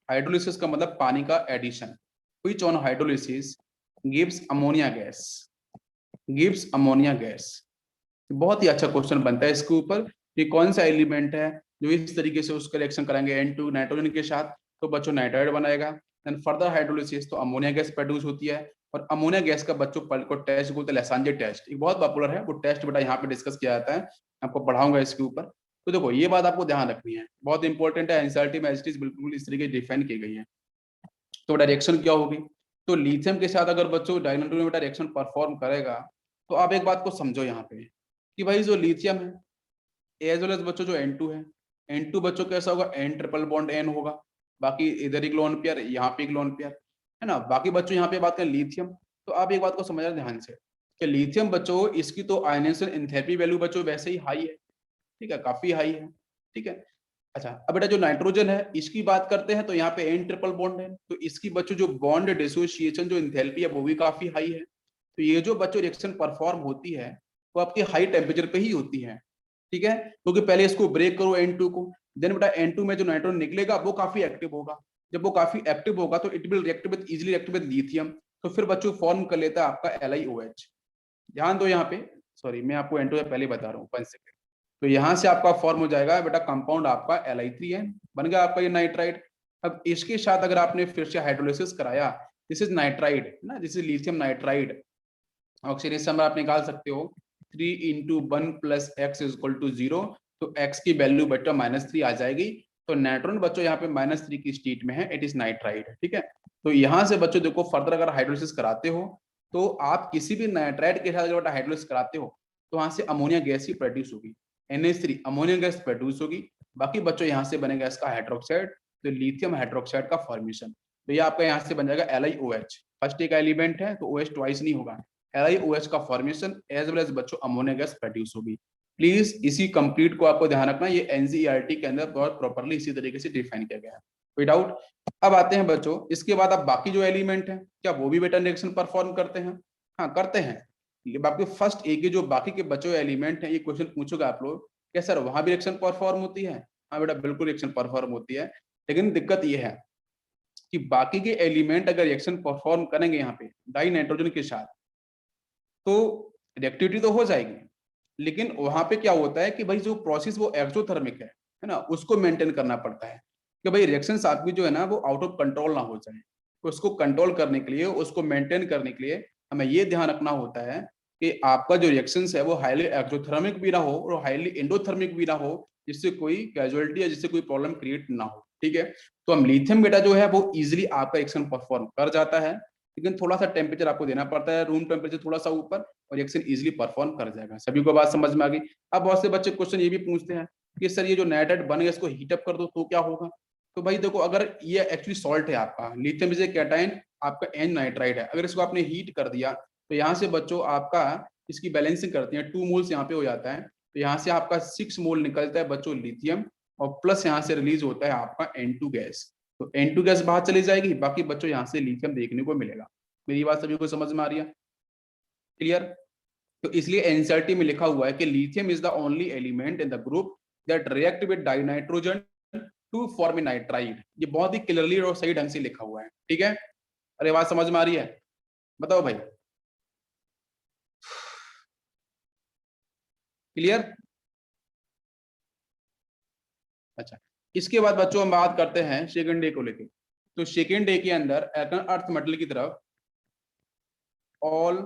हाइड्रोलिसिस का मतलब पानी का addition, which on hydrolysis gives ammonia gas, gives ammonia gas। बहुत ही अच्छा क्वेश्चन बनता है इसके ऊपर कि कौन सा एलिमेंट है जो इस तरीके से उसका रिएक्शन कराएंगे N2 नाइट्रोजन के साथ तो बच्चों नाइट्राइड बनाएगा। देन फर्दर हाइड्रोलिसिस तो अमोनिया गैस प्रोड्यूस होती है और अमोनिया गैस का बच्चों को टेस्ट बोलते हैं लैसांजे टेस्ट, एक बहुत पॉपुलर है वो टेस्ट, बेटा यहाँ पे डिस्कस किया जाता है, आपको पढ़ाऊंगा इसके ऊपर। तो देखो ये बात आपको ध्यान रखनी है, बहुत इंपॉर्टेंट है, एनसीईआरटी में एज इट इज बिल्कुल इस तरीके डिफाइन की गई है। तो डायरेक्शन क्या होगी, तो लिथियम के साथ अगर बच्चों डायनाइट्रोजन बेटा रिएक्शन परफॉर्म करेगा तो आप एक बात को समझो यहाँ पे कि भाई जो लिथियम है एज वेल एज बच्चों जो N2 है, N2 बच्चों कैसा होगा, N ट्रिपल बॉन्ड N होगा, बाकी इधर एक लोन पेयर यहाँ पे एक लोन पेयर है ना। बाकी बच्चों यहाँ पे बात करें लिथियम, तो आप एक बात को समझना ध्यान से कि लिथियम बच्चों इसकी तो आयनाइजेशन एंथैल्पी वैल्यू बच्चों वैसे ही हाई है, ठीक है, काफी हाई है, ठीक है। अच्छा अब बेटा जो नाइट्रोजन है इसकी बात करते हैं तो यहाँ पे N ट्रिपल बॉन्ड है, तो इसकी बच्चों जो बॉन्ड डिसोसिएशन जो एंथैल्पी है वो भी काफी हाई है। तो ये जो बच्चों रिएक्शन परफॉर्म होती है वो आपकी हाई टेम्परेचर पे ही होती है, ठीक है, क्योंकि पहले इसको ब्रेक करो N2 को, देन बेटा N2 में जो नाइट्रोजन निकलेगा वो काफी एक्टिव होगा, जब वो काफी एक्टिव होगा तो it will react with easily react with lithium, तो फिर बच्चों फॉर्म कर लेता है आपका LiOH। ध्यान दो यहाँ पे, सॉरी मैं आपको N2 से पहले बता रहा हूँ 1 सेकेंड। तो यहाँ से आपका फॉर्म हो जाएगा बेटा कंपाउंड आपका Li3 है, बन गया आपका ये नाइट्राइड। अब इसके साथ अगर आपने फिर से हाइड्रोलिसिस कराया, दिस इज नाइट्राइड ना, this is lithium nitride, oxidation आप निकाल सकते हो 3 into 1 plus x is equal to 0, तो x की वैल्यू बच्चों -3 आ जाएगी, तो नाइट्रोजन बच्चों यहाँ पे -3 की स्टेट में है, इट इज नाइट्राइड, ठीक है। तो यहाँ से बच्चों देखो फर्दर अगर हाइड्रोलिसिस कराते हो तो आप किसी भी नाइट्राइड के साथ अगर हाइड्रोलिसिस कराते हो तो वहां से अमोनिया गैस ही प्रोड्यूस होगी, NH3 अमोनिया गैस प्रोड्यूस होगी, बाकी बच्चों यहाँ से बनेगा इसका हाइड्रोक्साइड, तो लिथियम हाइड्रोक्साइड का फॉर्मेशन, तो ये आपका यहाँ से बन जाएगा LiOH, फर्स्ट एक एलिमेंट है तो OH ट्वाइस नहीं होगा, LiOH का फॉर्मेशन एज वेल एज बच्चों अमोनिया गैस प्रोड्यूस होगी। प्लीज इसी कंप्लीट को आपको ध्यान रखना, ये एनसीईआरटी के अंदर बहुत प्रॉपर्ली इसी तरीके से डिफाइन किया गया है, कोई डाउट। अब आते हैं बच्चों इसके बाद अब बाकी जो एलिमेंट है क्या वो भी बेटा रिएक्शन परफॉर्म करते हैं, हाँ करते हैं। ये बाकी फर्स्ट एक जो बाकी के बच्चों एलिमेंट है ये क्वेश्चन पूछोगे आप लोग क्या सर वहां भी रिएक्शन परफॉर्म होती है, हाँ बेटा बिल्कुल रिएक्शन परफॉर्म होती है, लेकिन दिक्कत ये है कि बाकी के एलिमेंट अगर रिएक्शन परफॉर्म करेंगे यहाँ पे डाई नाइट्रोजन के साथ तो रिएक्टिविटी तो हो जाएगी, लेकिन वहां पे क्या होता है कि भाई जो प्रोसेस वो एक्सोथर्मिक है ना, उसको मेंटेन करना पड़ता है कि भाई रिएक्शंस आपकी जो है ना वो आउट ऑफ कंट्रोल ना हो जाए, तो उसको कंट्रोल करने के लिए उसको मेंटेन करने के लिए हमें ये ध्यान रखना होता है कि आपका जो रिएक्शंस है वो हाईली एक्सोथर्मिक भी ना हो और हाईली एंडोथर्मिक भी ना हो, जिससे कोई कैजुअलिटी या जिससे कोई प्रॉब्लम क्रिएट ना हो, ठीक है। तो हम लिथियम बेटा जो है वो इजिली आपका रिएक्शन परफॉर्म कर जाता है, लेकिन थोड़ा सा टेम्परेचर आपको देना पड़ता है, रूम टेम्परेचर थोड़ा सा ऊपर, और रिएक्शन इजीली परफॉर्म कर जाएगा। सभी को बात समझ में आ गई। अब बहुत से बच्चे क्वेश्चन ये भी पूछते हैं कि सर ये जो नाइट्राइड बन गया इसको हीट अप कर दो तो क्या होगा, तो भाई देखो अगर ये एक्चुअली सॉल्ट है आपका लिथियम इज ए कैटायन, आपका N नाइट्राइड है, अगर इसको आपने हीट कर दिया तो यहाँ से बच्चों आपका इसकी बैलेंसिंग करते हैं 2 मोल्स यहाँ पे हो जाता है, तो यहाँ से आपका 6 मोल निकलता है बच्चों लिथियम, और प्लस यहाँ से रिलीज होता है आपका N2 गैस, तो N2 गैस बाहर चली जाएगी, बाकी बच्चों यहाँ से लिथियम देखने को मिलेगा। मेरी बात सभी को समझ में आ रही है, क्लियर। तो इसलिए एनसीईआरटी में लिखा हुआ है कि lithium is the only element in the group that react with dinitrogen to form a nitride, ये बहुत ही क्लियरली और सही ढंग से लिखा हुआ है, ठीक है। अरे बात समझ में आ रही है, बताओ भाई, क्लियर। अच्छा इसके बाद बच्चों हम बात करते हैं सेकंड डे को लेकर, तो सेकंड डे के अंदर अर्थ मेटल की तरफ all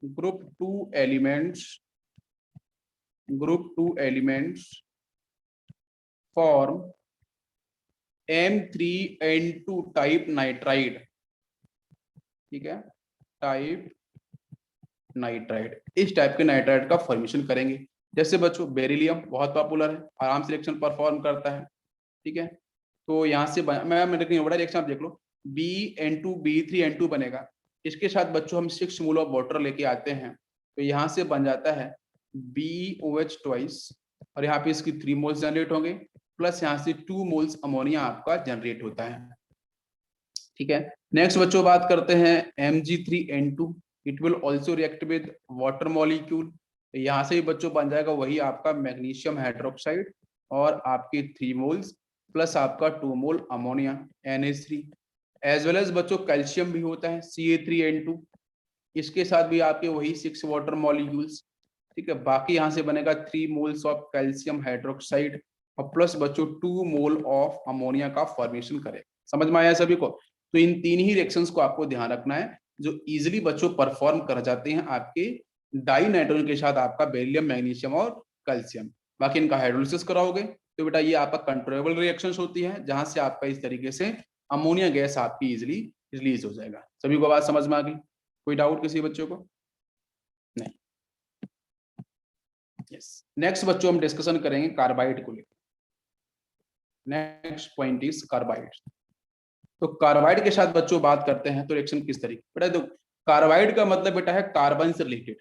group 2 elements form M3N2 type nitride, ठीक है, टाइप नाइट्राइड, इस टाइप के नाइट्राइड का फॉर्मेशन करेंगे। जैसे बच्चों बेरिलियम बहुत पॉपुलर है, आराम से रिएक्शन परफॉर्म करता है, ठीक है। तो यहाँ से मैं बड़ा रिएक्शन आप देख लो, BN2 B3N2 बनेगा, इसके साथ बच्चों हम 6 मोल ऑफ वाटर लेके आते हैं, तो यहाँ से बन जाता है BOH ट्वाइस, और यहाँ पे इसकी 3 मोल्स जनरेट होंगे, प्लस यहाँ से 2 मोल्स अमोनिया आपका जनरेट होता है। ठीक है, नेक्स्ट बच्चों बात करते हैं Mg3N2, it will also react with water molecule. यहाँ से भी बच्चों बन जाएगा वही आपका मैग्नीशियम हाइड्रोक्साइड और आपके 3 मोल्स प्लस आपका 2 mole ammonia NH3, as well as बच्चों कैल्शियम भी होता है Ca3N2, इसके साथ भी आपके वही 6 वाटर मॉलिक्यूल्स। ठीक है, बाकी यहाँ से बनेगा 3 मोल्स ऑफ कैल्शियम हाइड्रोक्साइड और प्लस बच्चों 2 मोल ऑफ अमोनिया का फॉर्मेशन करेगा। समझ में आया सभी को? तो इन 3 ही रिएक्शंस को आपको ध्यान रखना है जो इजीली बच्चों परफॉर्म कर जाते हैं आपके डाई नाइट्रोजन के साथ आपका बेरिलियम, मैग्नीशियम और कैल्शियम। बाकी इनका हाइड्रोलिसिस कराओगे तो बेटा ये आपका कंट्रोलेबल रिएक्शंस होती है जहां से आपका इस तरीके से अमोनिया गैस आपकी इजीली रिलीज हो जाएगा। सभी को बात समझ में आ गई? कोई डाउट किसी बच्चों को? नहीं। यस, नेक्स्ट बच्चों हम डिस्कशन करेंगे कार्बाइड को लेकर। Next point is carbide. तो कार्बाइड के साथ बच्चों बात करते हैं तो रिएक्शन किस तरीके बेटा देखो, कार्बाइड का मतलब बेटा है कार्बन से रिलेटेड।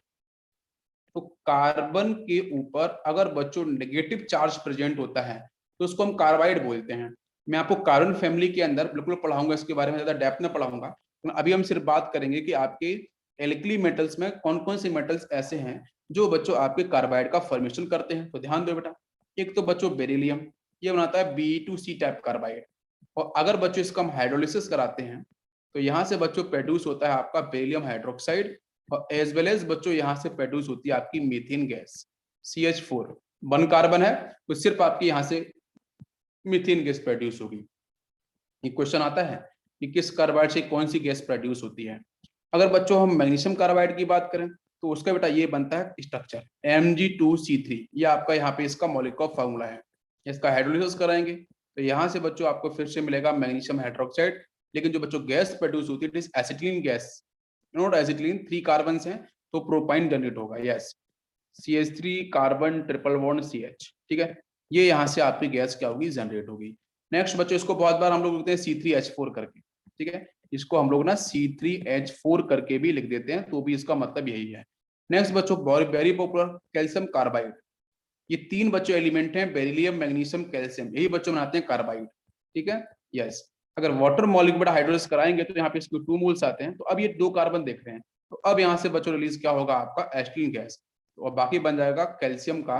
तो कार्बन के ऊपर अगर बच्चों नेगेटिव चार्ज प्रेजेंट होता है तो उसको हम कार्बाइड बोलते हैं। मैं आपको कार्बन फैमिली के अंदर बिल्कुल पढ़ाऊंगा, इसके बारे में ज्यादा डेप्थ में पढ़ाऊंगा, तो अभी हम सिर्फ बात करेंगे कि आपके एल्कली मेटल्स में कौन कौन से मेटल्स ऐसे हैं जो बच्चों आपके कार्बाइड का फॉर्मेशन करते हैं। तो ध्यान दो बेटा, एक तो बच्चों बेरिलियम, ये बनाता है Be2C टाइप कार्बाइड, और अगर बच्चों इसका हम हाइड्रोलिसिस कराते हैं तो यहाँ से बच्चों प्रोड्यूस होता है आपका बेरिलियम हाइड्रोक्साइड, और एज वेल एज बच्चों यहाँ से प्रोड्यूस होती है आपकी मीथेन गैस CH4। 1 कार्बन है तो सिर्फ आपकी यहाँ से मीथेन गैस प्रोड्यूस होगी। ये क्वेश्चन आता है कि किस कार्बाइड से कौन सी गैस प्रोड्यूस होती है। अगर बच्चों हम मैग्नीशियम कार्बाइड की बात करें तो उसका बेटा ये बनता है स्ट्रक्चर Mg2C3, ये आपका यहाँ पे इसका मॉलिक्यूलर फॉर्मूला है। इसका हाइड्रोलिसिस कराएंगे तो यहाँ से बच्चों आपको फिर से मिलेगा मैग्नीशियम हाइड्रोक्साइड, लेकिन जो बच्चों गैस प्रोड्यूस होती है it is acetylene gas, not acetylene, 3 carbon हैं तो प्रोपाइन जनरेट होगा। Yes, CH3 carbon triple bond CH। ठीक है, ये यहाँ से आपकी गैस क्या होगी, जनरेट होगी। नेक्स्ट बच्चों इसको बहुत बार हम लोग लिखते हैं C3H4 करके। ठीक है, इसको हम लोग ना C3H4 करके भी लिख देते हैं, तो भी इसका मतलब यही है। नेक्स्ट बच्चों वेरी पॉपुलर कैल्शियम कार्बाइड, ये 3 बच्चों एलिमेंट हैं बेरिलियम, मैग्नीशियम, कैल्शियम, यही बच्चों बनाते हैं कार्बाइड। ठीक है, यस, अगर वाटर मॉलिक्यूल हाइड्रोलिसिस कराएंगे तो यहाँ पे इसके 2 मोल्स आते हैं, तो अब ये 2 कार्बन देख रहे हैं, तो अब यहाँ से बच्चों रिलीज क्या होगा आपका एसिटिलीन गैस, और बाकी बन जाएगा कैल्शियम का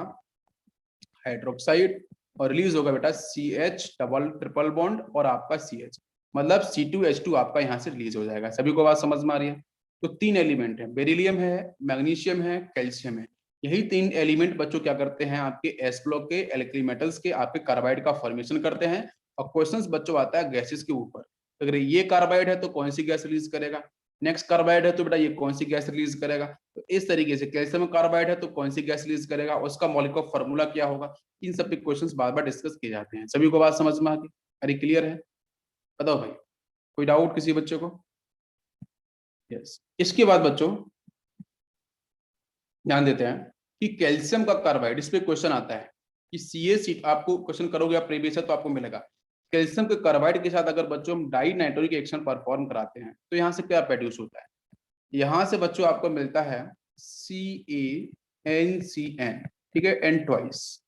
हाइड्रोक्साइड, और रिलीज होगा बेटा CH डबल ट्रिपल बॉन्ड और आपका CH, मतलब C2H2 आपका यहाँ से रिलीज हो जाएगा। सभी को बात समझ में आ रही है? तो 3 एलिमेंट है, बेरिलियम है, मैग्नीशियम है, कैल्शियम है, यही 3 एलिमेंट बच्चों क्या करते हैं आपके एस ब्लॉक के एल्कली मेटल्स के आपके कार्बाइड का फॉर्मेशन करते हैं। और क्वेश्चंस बच्चों आता है गैसेस के ऊपर, अगर ये कार्बाइड है तो कौन सी गैस रिलीज करेगा, नेक्स्ट कार्बाइड है तो बेटा ये कौन सी गैस रिलीज करेगा, तो इस तरीके से कैल्शियम कार्बाइड है तो कौन सी गैस रिलीज करेगा, उसका मॉलिक्यूलर फार्मूला क्या होगा, इन सब के क्वेश्चंस बार बार डिस्कस किए जाते हैं। सभी को बात समझ में आ गई? अरे क्लियर है? बताओ भाई, कोई डाउट किसी बच्चे को? यस, इसके बाद बच्चों ध्यान देते हैं कि कैल्शियम का कार्बाइड, इस पे क्वेश्चन आता है कि CH, आपको क्वेश्चन करोगे आप प्रीवियस है तो आपको मिलेगा कैल्शियम के कार्बाइड के साथ अगर बच्चों हम डाई नाइट्रोजनिक एक्शन परफॉर्म कराते हैं तो यहाँ से क्या प्रोड्यूस होता है, यहाँ से बच्चों आपको मिलता है CaNCN। ठीक है, N ट्वाइस,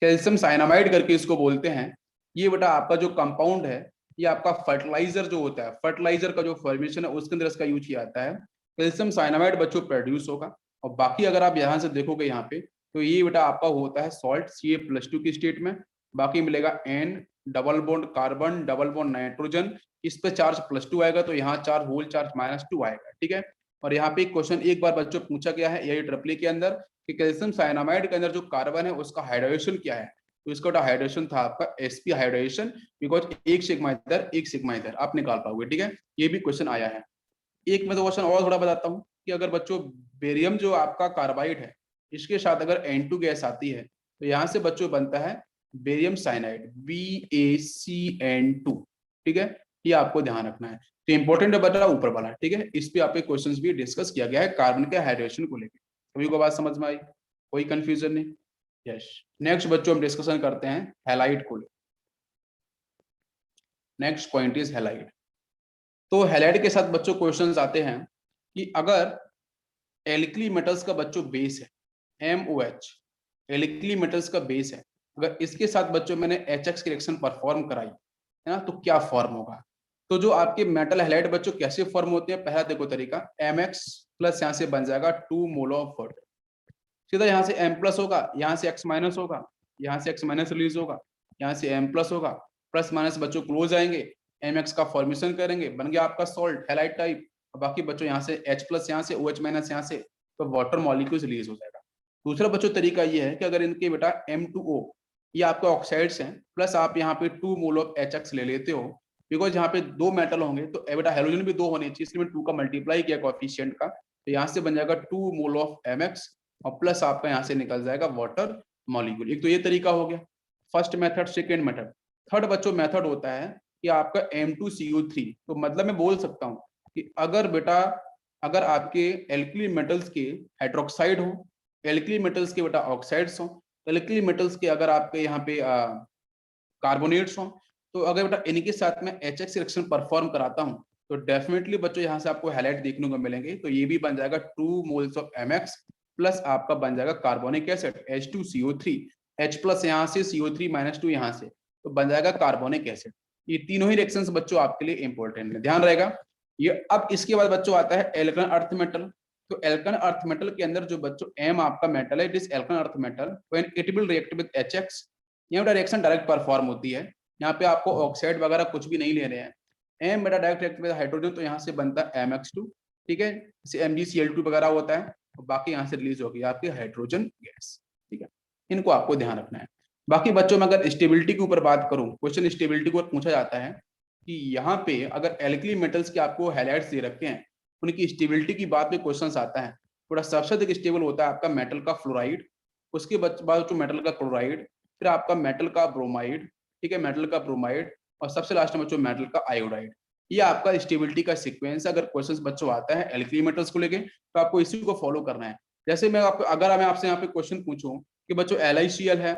कैल्शियम साइनामाइड करके इसको बोलते हैं। ये बेटा आपका जो कंपाउंड है ये आपका फर्टिलाइजर जो होता है, फर्टिलाइजर का जो फॉर्मेशन है उसके अंदर इसका यूज किया जाता है। कैल्शियम साइनामाइड बच्चों प्रोड्यूस होगा, और बाकी अगर आप यहाँ से देखोगे यहाँ पे तो ये बेटा आपका होता है सॉल्ट Ca+2 की स्टेट में, बाकी मिलेगा N double bond carbon double bond nitrogen, इस पे चार्ज +2 आएगा तो यहाँ चार्ज होल चार्ज -2 आएगा। ठीक है, और यहाँ पे एक क्वेश्चन एक बार बच्चों पूछा गया है यही ट्रिपली के अंदर कि कैल्शियम साइनामाइड के अंदर जो कार्बन है उसका हाइड्रोजन क्या है, तो इसका हाइड्रोजन था आपका sp हाइड्रोजन, बिकॉज एक सिग्मा इधर एक सिग्मा इधर आप निकाल पाओगे। ठीक है, ये भी क्वेश्चन आया है। एक मैं तो क्वेश्चन और थोड़ा बताता हूँ कि अगर बच्चों बेरियम जो आपका कार्बाइड है इसके साथ अगर N2 गैस आती है तो यहाँ से बच्चों बनता है बेरियम साइनाइड BaCN2। ठीक है, ये आपको ध्यान रखना है, तो इंपॉर्टेंट है बता ऊपर वाला। ठीक है, इस पे आपके क्वेश्चंस भी डिस्कस किया गया है कार्बन के हाइड्रेशन को लेकर। सभी को बात समझ में आई? कोई कंफ्यूजन नहीं? यस, नेक्स्ट बच्चों हम डिस्कशन करते हैं हैलाइड को लेकर। Next point is halide. तो हैलाइड के साथ बच्चों क्वेश्चंस आते हैं कि अगर एल्कली मेटल्स का बच्चों बेस है MOH, एल्कली मेटल्स का बेस है, अगर इसके साथ बच्चों मैंने HX की रिएक्शन परफॉर्म कराई है ना, तो क्या फॉर्म होगा। तो जो आपके मेटल हैलाइड बच्चों कैसे फॉर्म होते हैं, पहला देखो तरीका, MX प्लस यहाँ से बन जाएगा 2 मोल ऑफ वाटर, सीधा यहाँ से M प्लस होगा, यहाँ से X माइनस होगा, यहाँ से X माइनस रिलीज होगा, यहाँ से M प्लस होगा, प्लस माइनस बच्चों क्लोज आएंगे, MX का फॉर्मेशन करेंगे, बन गया आपका सॉल्ट हैलाइड टाइप। बाकी बच्चों यहाँ से H प्लस, यहाँ से OH माइनस, यहाँ से, तो वाटर मॉलिक्यूल्स रिलीज हो जाएगा। दूसरा बच्चों तरीका ये है कि अगर इनके बेटा M2O, ये आपके ऑक्साइड्स हैं, प्लस आप यहाँ पे 2 मोल ऑफ HX ले लेते हो, बिकॉज यहाँ पे 2 मेटल होंगे तो बेटा हेलोजन भी 2 होने चाहिए, इसलिए 2 का मल्टीप्लाई किया कोएफिशिएंट का, तो यहाँ से बन जाएगा 2 मोल ऑफ MX और प्लस आपका यहाँ से निकल जाएगा वाटर मॉलिक्यूल। एक तो ये तरीका हो गया first method. Second method, third बच्चों मेथड होता है कि आपका M2CO3, तो मतलब मैं बोल सकता हूँ कि अगर बेटा, अगर आपके एल्कली मेटल्स के हाइड्रोक्साइड हो, एल्कली मेटल्स के बेटा ऑक्साइड्स हो, एल्कली मेटल्स के अगर आपके यहाँ पे कार्बोनेट्स हो, तो अगर बेटा इनके साथ में HX रिएक्शन परफॉर्म कराता हूँ तो डेफिनेटली बच्चों यहाँ से आपको हैलाइड देखने को मिलेंगे। तो ये भी बन जाएगा 2 मोल्स ऑफ MX प्लस आपका बन जाएगा carbonic acid H2CO3, H plus यहाँ से CO3 माइनस 2 यहाँ से, तो बन जाएगा कार्बोनिक एसिड। ये तीनों ही रिएक्शंस बच्चों आपके लिए इंपॉर्टेंट है, ध्यान रहेगा ये। अब इसके बाद बच्चों आता है एल्कन अर्थ मेटल। तो एल्कन अर्थ मेटल के अंदर जो बच्चों M आपका मेटल है, it is Alcon earth metal, when it will react with HX, यहाँ बेटा रिएक्शन डायरेक्ट परफॉर्म होती है, यहाँ पे आपको ऑक्साइड वगैरह कुछ भी नहीं ले रहे हैं। M बेटा डायरेक्ट रिएक्ट विद हाइड्रोजन, तो यहाँ से बनता है MX2, ठीक है, जैसे MgCl2 वगैरह होता है, और बाकी यहाँ से रिलीज होगी आपकी हाइड्रोजन गैस, ठीक है, इनको आपको ध्यान रखना है। बाकी बच्चों में अगर स्टेबिलिटी के ऊपर बात करूं, क्वेश्चन स्टेबिलिटी को पूछा जाता है कि यहाँ पे अगर एल्कली मेटल्स के आपको हैलाइड्स दे रखे हैं, उनकी स्टेबिलिटी की बात में क्वेश्चन आता है, थोड़ा सबसे अधिक स्टेबल होता है आपका मेटल का फ्लोराइड, उसके बाद जो मेटल का क्लोराइड, फिर आपका मेटल का ब्रोमाइड, ठीक है, मेटल का ब्रोमाइड, और सबसे लास्ट में बच्चों मेटल का आयोडाइड। ये आपका स्टेबिलिटी का सीक्वेंस है। अगर क्वेश्चंस बच्चों आता है एल्कली मेटल्स को लेके तो आपको इसी को फॉलो करना है। जैसे मैं आपको, अगर मैं आपसे यहाँ पे क्वेश्चन पूछूं कि बच्चों LiCl है,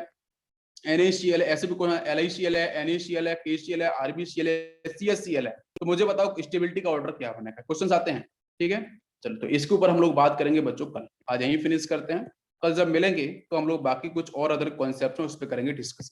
NaCl है, ऐसे भी कोई LiCl है, NaCl है, KCl है, RbCl है, CSCl है, तो मुझे बताओ स्टेबिलिटी का ऑर्डर क्या बनेगा। क्वेश्चंस आते हैं, ठीक है। चलो तो इसके ऊपर हम लोग बात करेंगे बच्चों कल, आज यहीं फिनिश करते हैं। कल जब मिलेंगे तो हम लोग बाकी कुछ और अदर कॉन्सेप्ट उस पर करेंगे डिस्कस।